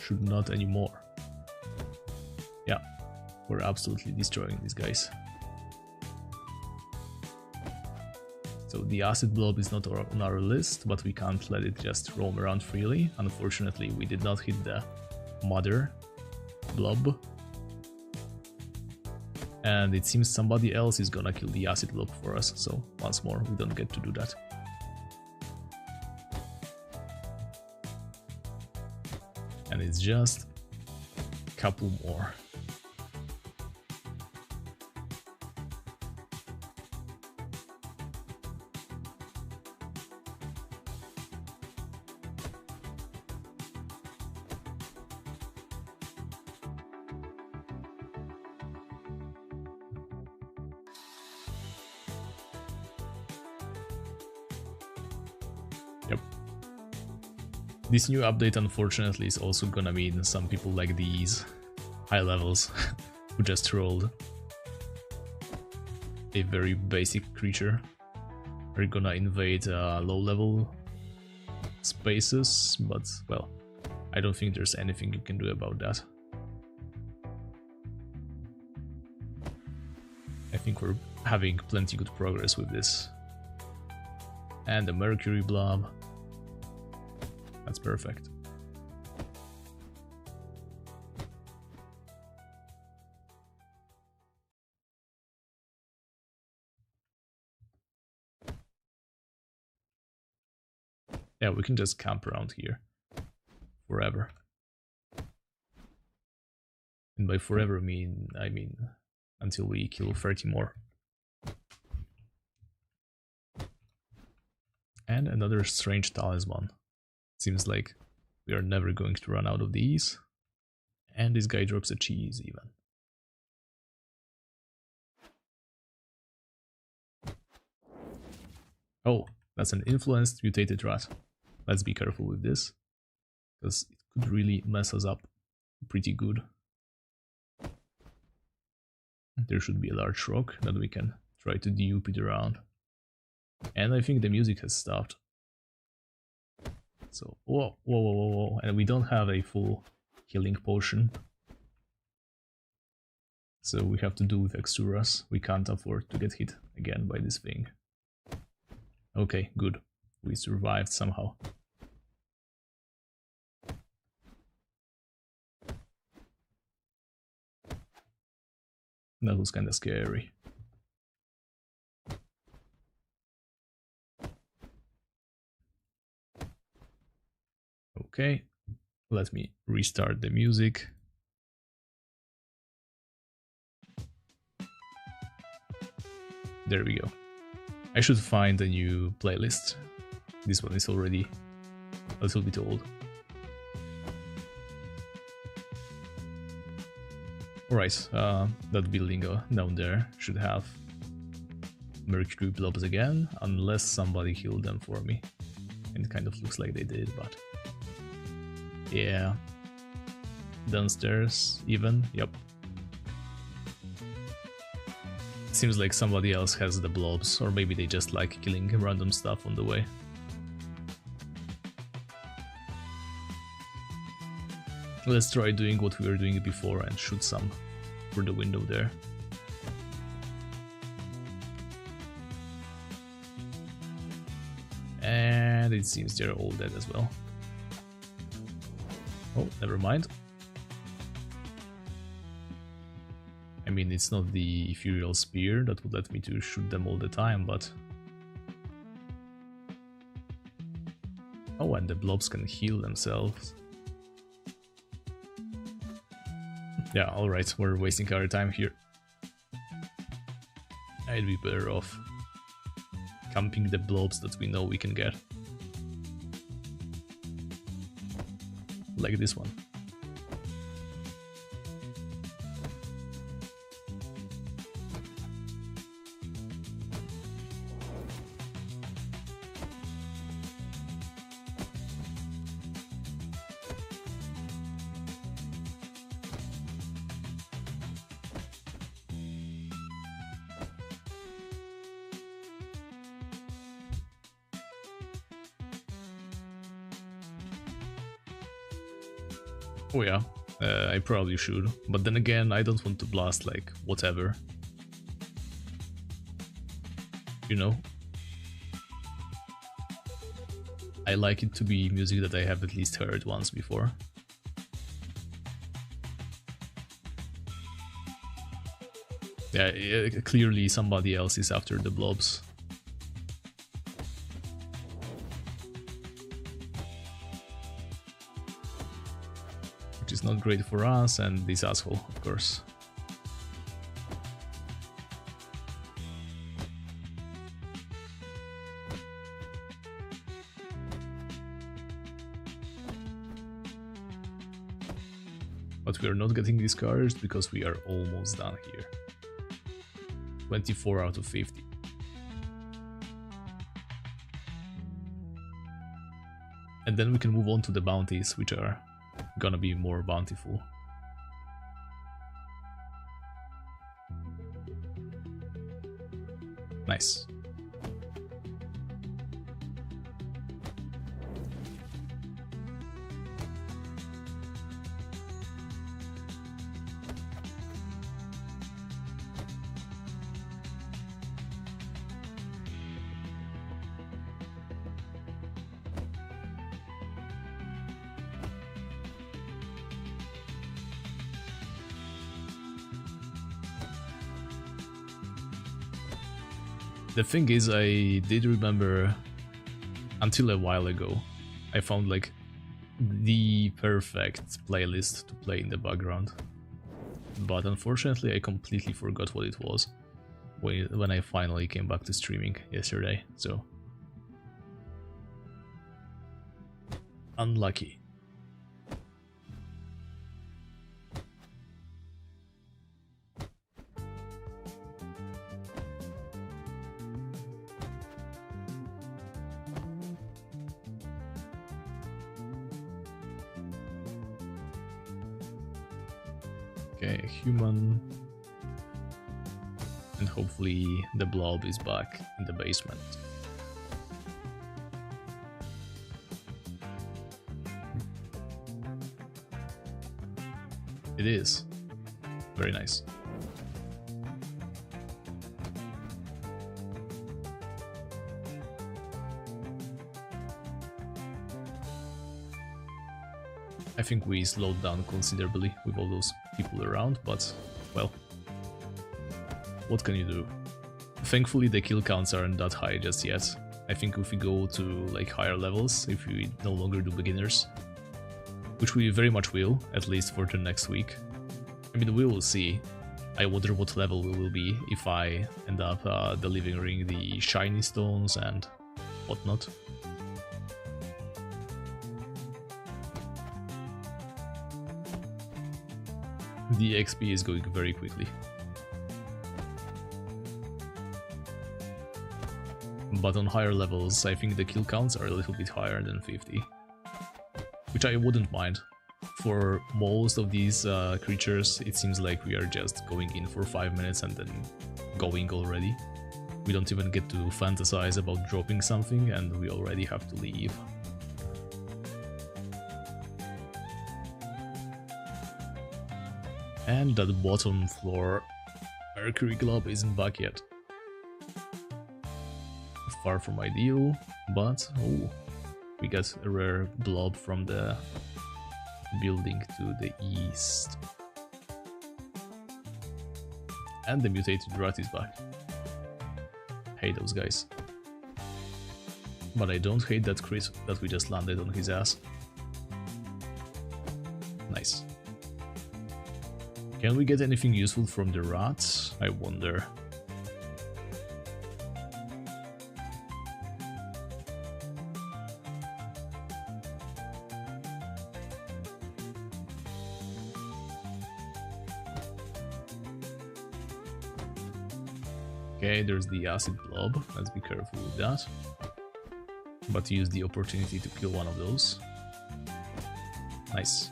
should not anymore. Yeah, we're absolutely destroying these guys. So the acid blob is not on our list, but we can't let it just roam around freely. Unfortunately, we did not hit the mother blob. And it seems somebody else is gonna kill the acid blob for us, so once more, we don't get to do that. And it's just a couple more. Yep. This new update, unfortunately, is also gonna mean some people like these high levels who just rolled a very basic creature are gonna invade low level spaces, but well, I don't think there's anything you can do about that. I think we're having plenty good progress with this. And the mercury blob. That's perfect. Yeah, we can just camp around here forever. And by forever I mean until we kill 30 more. And another strange talisman. Seems like we are never going to run out of these. And this guy drops a cheese even. Oh, that's an influenced mutated rat. Let's be careful with this, because it could really mess us up pretty good. There should be a large rock that we can try to dupe it around. And I think the music has stopped. So, whoa, whoa, whoa, whoa, whoa. And we don't have a full healing potion. So we have to do with Exuras. We can't afford to get hit again by this thing. Okay, good. We survived somehow. That was kinda scary. Okay, let me restart the music. There we go. I should find a new playlist. This one is already a little bit old. Alright, that building down there should have mercury blobs again, unless somebody healed them for me. And it kind of looks like they did, but... yeah. Downstairs, even, yep. Seems like somebody else has the blobs, or maybe they just like killing random stuff on the way. Let's try doing what we were doing before and shoot some through the window there. And it seems they're all dead as well. Oh, never mind. I mean, it's not the ethereal spear that would let me to shoot them all the time, but... oh, and the blobs can heal themselves. Yeah, alright, we're wasting our time here. I'd be better off camping the blobs that we know we can get. Like this one. Oh yeah, I probably should, but then again, I don't want to blast like whatever. You know? I like it to be music that I have at least heard once before. Yeah, clearly somebody else is after the blobs. Which is not great for us and this asshole, of course. But we are not getting discouraged because we are almost done here. 24 out of 50. And then we can move on to the bounties, which are gonna be more bountiful. Nice. The thing is, I did remember, until a while ago, I found like the perfect playlist to play in the background. But unfortunately I completely forgot what it was when I finally came back to streaming yesterday, so... unlucky. Okay, human, and hopefully the blob is back in the basement. It is. Very nice. I think we slowed down considerably with all those people around, but, well, what can you do? Thankfully the kill counts aren't that high just yet. I think if we go to like higher levels, if we no longer do beginners, which we very much will, at least for the next week. I mean, we will see. I wonder what level we will be if I end up delivering the shiny stones and whatnot. The XP is going very quickly. But on higher levels, I think the kill counts are a little bit higher than 50. Which I wouldn't mind. For most of these creatures, it seems like we are just going in for 5 minutes and then going already. We don't even get to fantasize about dropping something and we already have to leave. And that bottom floor Mercury Globe isn't back yet. Far from ideal, but oh, we got a rare blob from the building to the east. And the mutated rat is back. Hate those guys. But I don't hate that crit that we just landed on his ass. Nice. Can we get anything useful from the rats? I wonder. Okay, there's the acid blob. Let's be careful with that. But use the opportunity to kill one of those. Nice.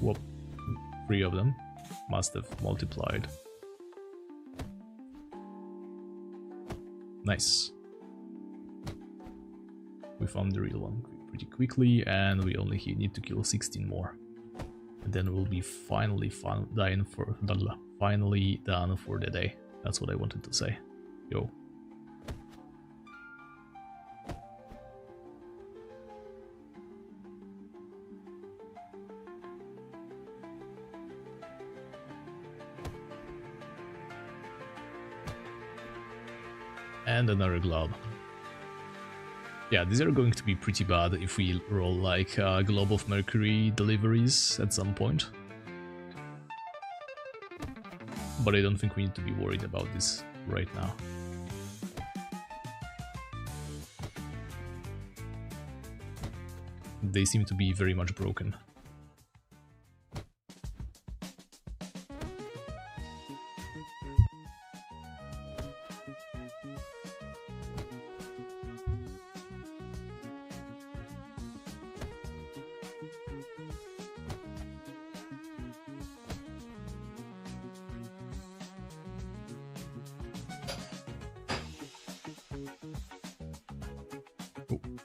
Whoop. 3 of them. Must have multiplied. Nice. found the real one pretty quickly, and we only need to kill 16 more. And then we'll be finally done for the day. That's what I wanted to say. Yo. And another globe. Yeah, these are going to be pretty bad if we roll like a Globe of Mercury deliveries at some point. But I don't think we need to be worried about this right now. They seem to be very much broken.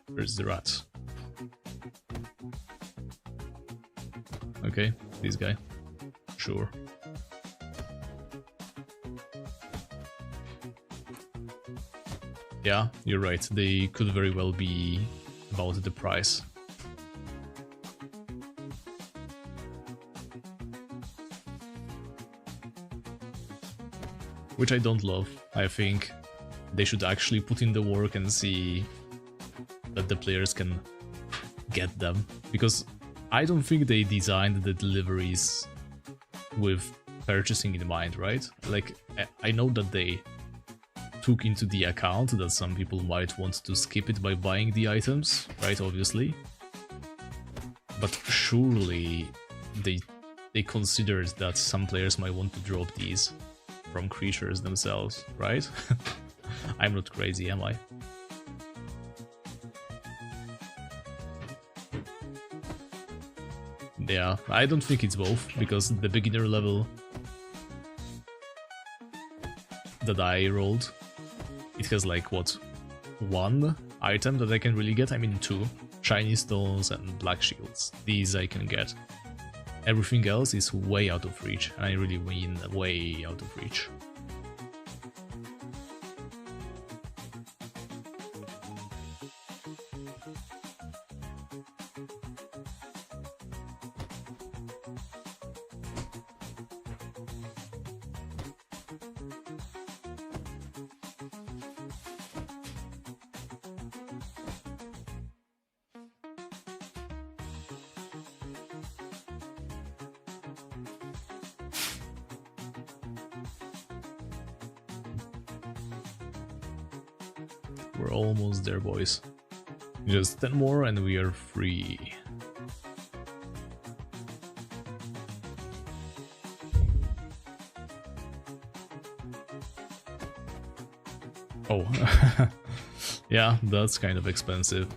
Where's the rat? Okay, this guy. Sure. Yeah, you're right. They could very well be about the price. Which I don't love. I think they should actually put in the work and see that the players can get them, because I don't think they designed the deliveries with purchasing in mind, right? Like, I know that they took into the account that some people might want to skip it by buying the items, right, obviously. But surely they considered that some players might want to drop these from creatures themselves, right? I'm not crazy, am I? Yeah, I don't think it's both, because the beginner level that I rolled, it has like, what, one item that I can really get? I mean two. Shiny stones and black shields. These I can get. Everything else is way out of reach, and I really mean way out of reach. We're almost there, boys. Just 10 more and we are free. Oh, yeah, that's kind of expensive.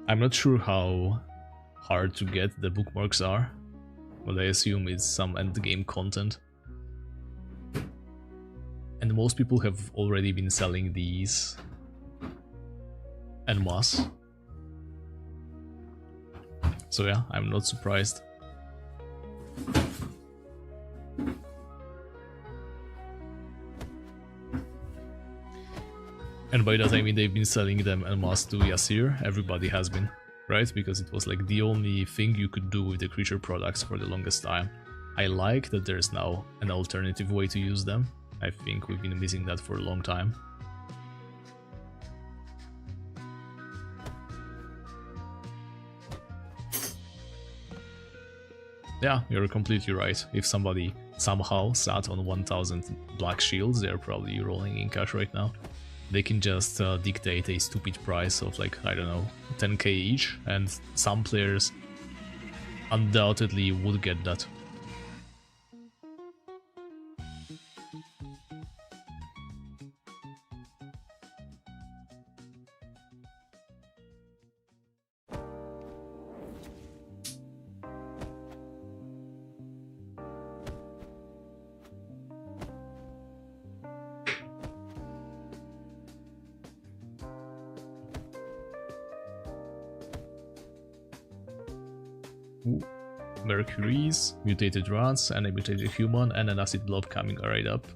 I'm not sure how hard to get the bookmarks are, but I assume it's some endgame content. And most people have already been selling these en masse. So yeah, I'm not surprised. And by that I mean they've been selling them en masse to Yasir. Everybody has been, right? Because it was like the only thing you could do with the creature products for the longest time. I like that there's now an alternative way to use them. I think we've been missing that for a long time. Yeah, you're completely right. If somebody somehow sat on 1000 black shields, they're probably rolling in cash right now. They can just dictate a stupid price of like, I don't know, 10k each, and some players undoubtedly would get that. Ooh. Mercury's, mutated rats, and a mutated human, and an acid blob coming right up.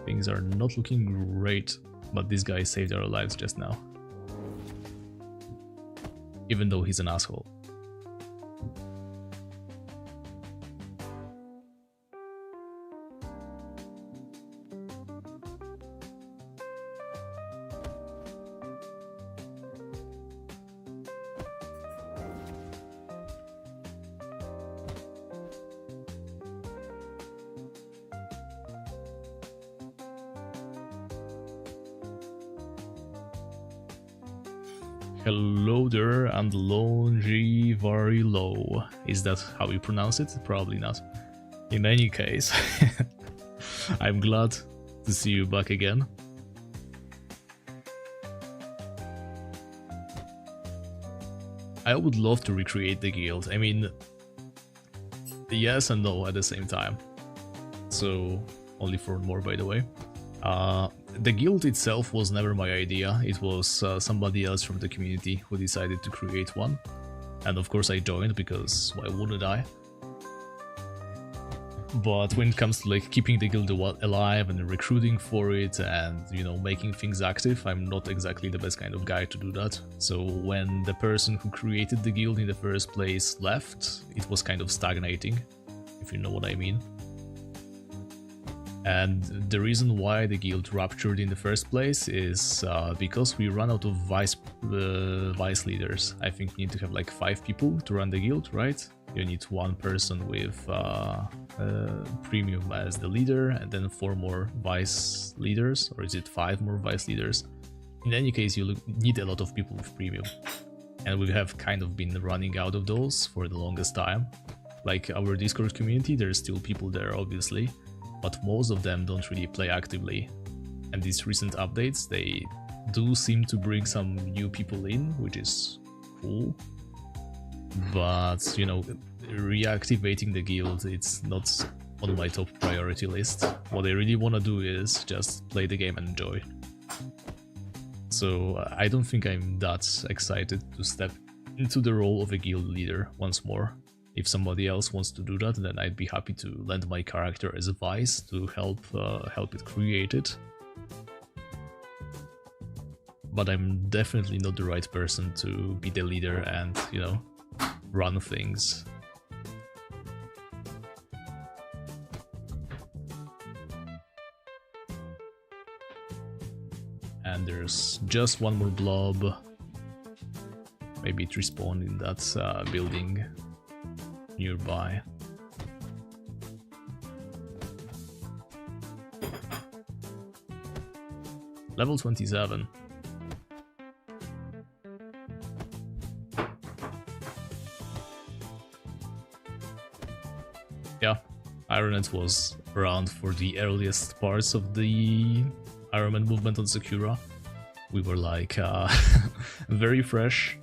Things are not looking great, but this guy saved our lives just now. Even though he's an asshole. Hello there, and longy very low. Is that how you pronounce it? Probably not. In any case, I'm glad to see you back again. I would love to recreate the guild. I mean, yes and no at the same time. So, only for more, by the way. The guild itself was never my idea, it was somebody else from the community who decided to create one. And of course I joined, because why wouldn't I? But when it comes to like keeping the guild alive and recruiting for it and, you know, making things active, I'm not exactly the best kind of guy to do that. So when the person who created the guild in the first place left, it was kind of stagnating, if you know what I mean. And the reason why the guild ruptured in the first place is because we ran out of vice leaders. I think we need to have like 5 people to run the guild, right? You need 1 person with premium as the leader, and then 4 more vice leaders, or is it 5 more vice leaders? In any case, you need a lot of people with premium. And we have kind of been running out of those for the longest time. Like our Discord community, there's still people there, obviously. But most of them don't really play actively. And these recent updates, they do seem to bring some new people in, which is cool. But, you know, reactivating the guild, it's not on my top priority list. What I really want to do is just play the game and enjoy. So I don't think I'm that excited to step into the role of a guild leader once more. If somebody else wants to do that, then I'd be happy to lend my character as a vice to help it create it. But I'm definitely not the right person to be the leader and, you know, run things. And there's just 1 more blob. Maybe it respawned in that building nearby. Level 27. Yeah, Ironman was around for the earliest parts of the Ironman movement on Sakura. We were like very fresh.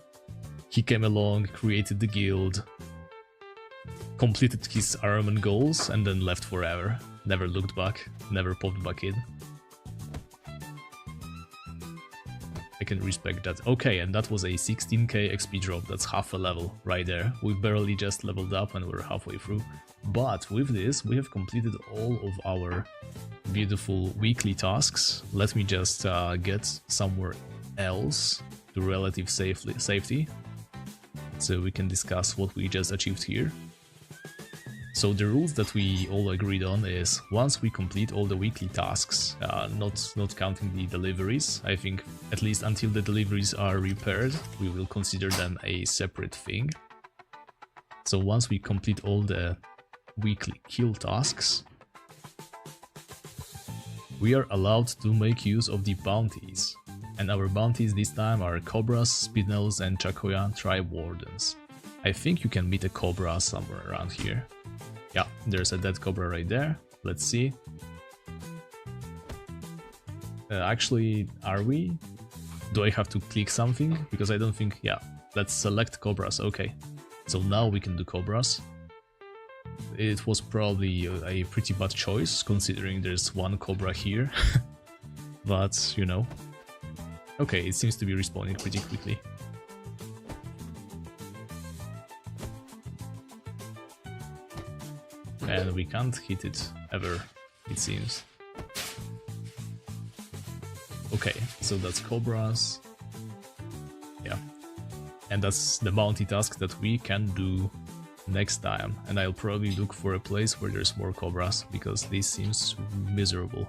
He came along, created the guild, completed his Ironman goals, and then left forever. Never looked back, never popped back in. I can respect that. Okay, and that was a 16k XP drop, that's half a level right there. We barely just leveled up and we're halfway through. But with this, we have completed all of our beautiful weekly tasks. Let me just get somewhere else to relative safety, so we can discuss what we just achieved here. So the rules that we all agreed on is once we complete all the weekly tasks, not counting the deliveries, I think at least until the deliveries are repaired, we will consider them a separate thing. So once we complete all the weekly kill tasks, we are allowed to make use of the bounties. And our bounties this time are Cobras, Spinels and Chakoya Tribe Wardens. I think you can meet a Cobra somewhere around here. Yeah, there's a dead Cobra right there. Let's see. Actually, are we? Do I have to click something? Because I don't think... Yeah, let's select Cobras. Okay, so now we can do Cobras. It was probably a pretty bad choice, considering there's 1 Cobra here. But, you know. Okay, it seems to be respawning pretty quickly. and we can't hit it ever, it seems. Okay, so that's cobras. Yeah. And that's the bounty task that we can do next time. And I'll probably look for a place where there's more cobras, because this seems miserable.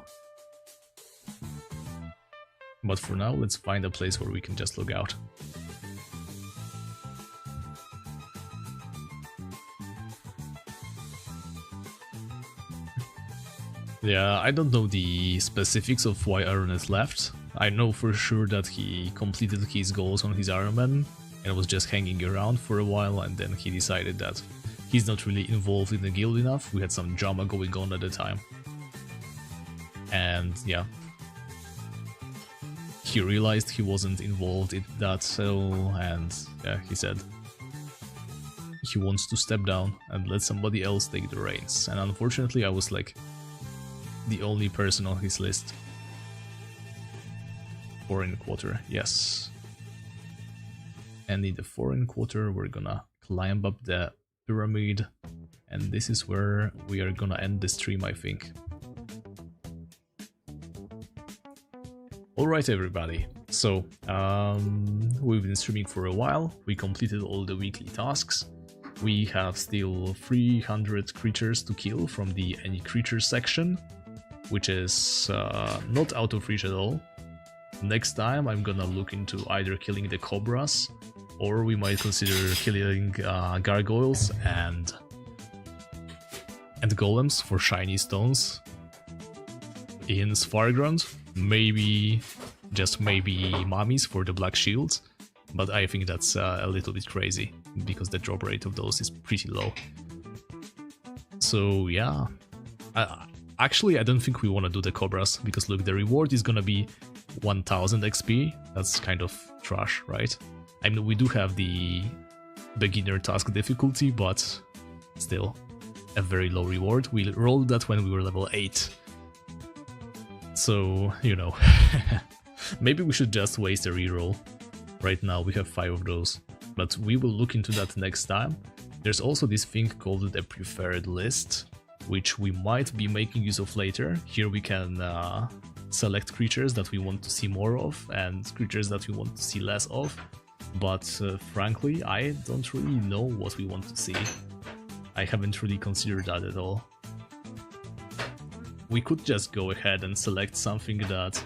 But for now, let's find a place where we can just log out. Yeah, I don't know the specifics of why Ironet left. I know for sure that he completed his goals on his Ironman and was just hanging around for a while, and then he decided that he's not really involved in the guild enough. We had some drama going on at the time. And yeah, he realized he wasn't involved in that, so, and yeah, he said he wants to step down and let somebody else take the reins. And unfortunately, I was like the only person on his list. Foreign quarter, yes. And in the foreign quarter, we're gonna climb up the pyramid, and this is where we are gonna end the stream, I think. Alright everybody, so we've been streaming for a while, we completed all the weekly tasks, we have still 300 creatures to kill from the any creature section, which is not out of reach at all. Next time I'm gonna look into either killing the cobras, or we might consider killing gargoyles and golems for shiny stones in Svargrund. Maybe, just maybe mummies for the black shields, but I think that's a little bit crazy, because the drop rate of those is pretty low. So yeah, actually I don't think we want to do the cobras, because look, the reward is gonna be 1000 XP, that's kind of trash, right? I mean, we do have the beginner task difficulty, but still a very low reward. We rolled that when we were level 8. So, you know, maybe we should just waste a reroll. Right now we have 5 of those, but we will look into that next time. There's also this thing called the preferred list, which we might be making use of later. Here we can select creatures that we want to see more of and creatures that we want to see less of. But frankly, I don't really know what we want to see. I haven't really considered that at all. We could just go ahead and select something that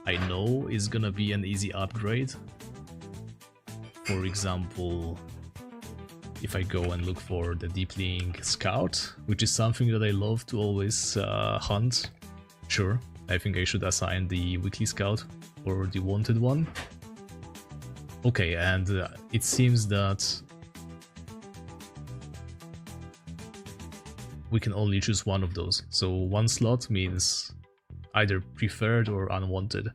I know is gonna be an easy upgrade. For example, if I go and look for the Deepling Scout, which is something that I love to always hunt, sure, I think I should assign the Weekly Scout or the Wanted one. Okay, and it seems that we can only choose one of those, so one slot means either preferred or unwanted.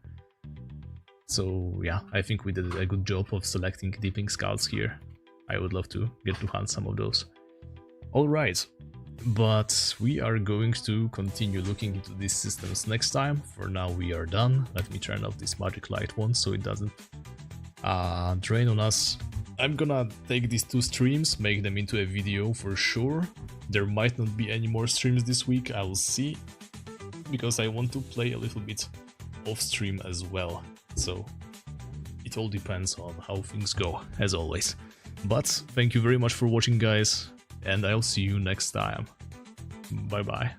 So yeah, I think we did a good job of selecting Deepling Scouts here. I would love to get to hunt some of those. Alright, but we are going to continue looking into these systems next time. For now we are done. Let me turn off this magic light one so it doesn't drain on us. I'm gonna take these 2 streams, make them into a video for sure. There might not be any more streams this week, I will see, because I want to play a little bit off stream as well. So it all depends on how things go, as always. But thank you very much for watching, guys, and I'll see you next time. Bye bye.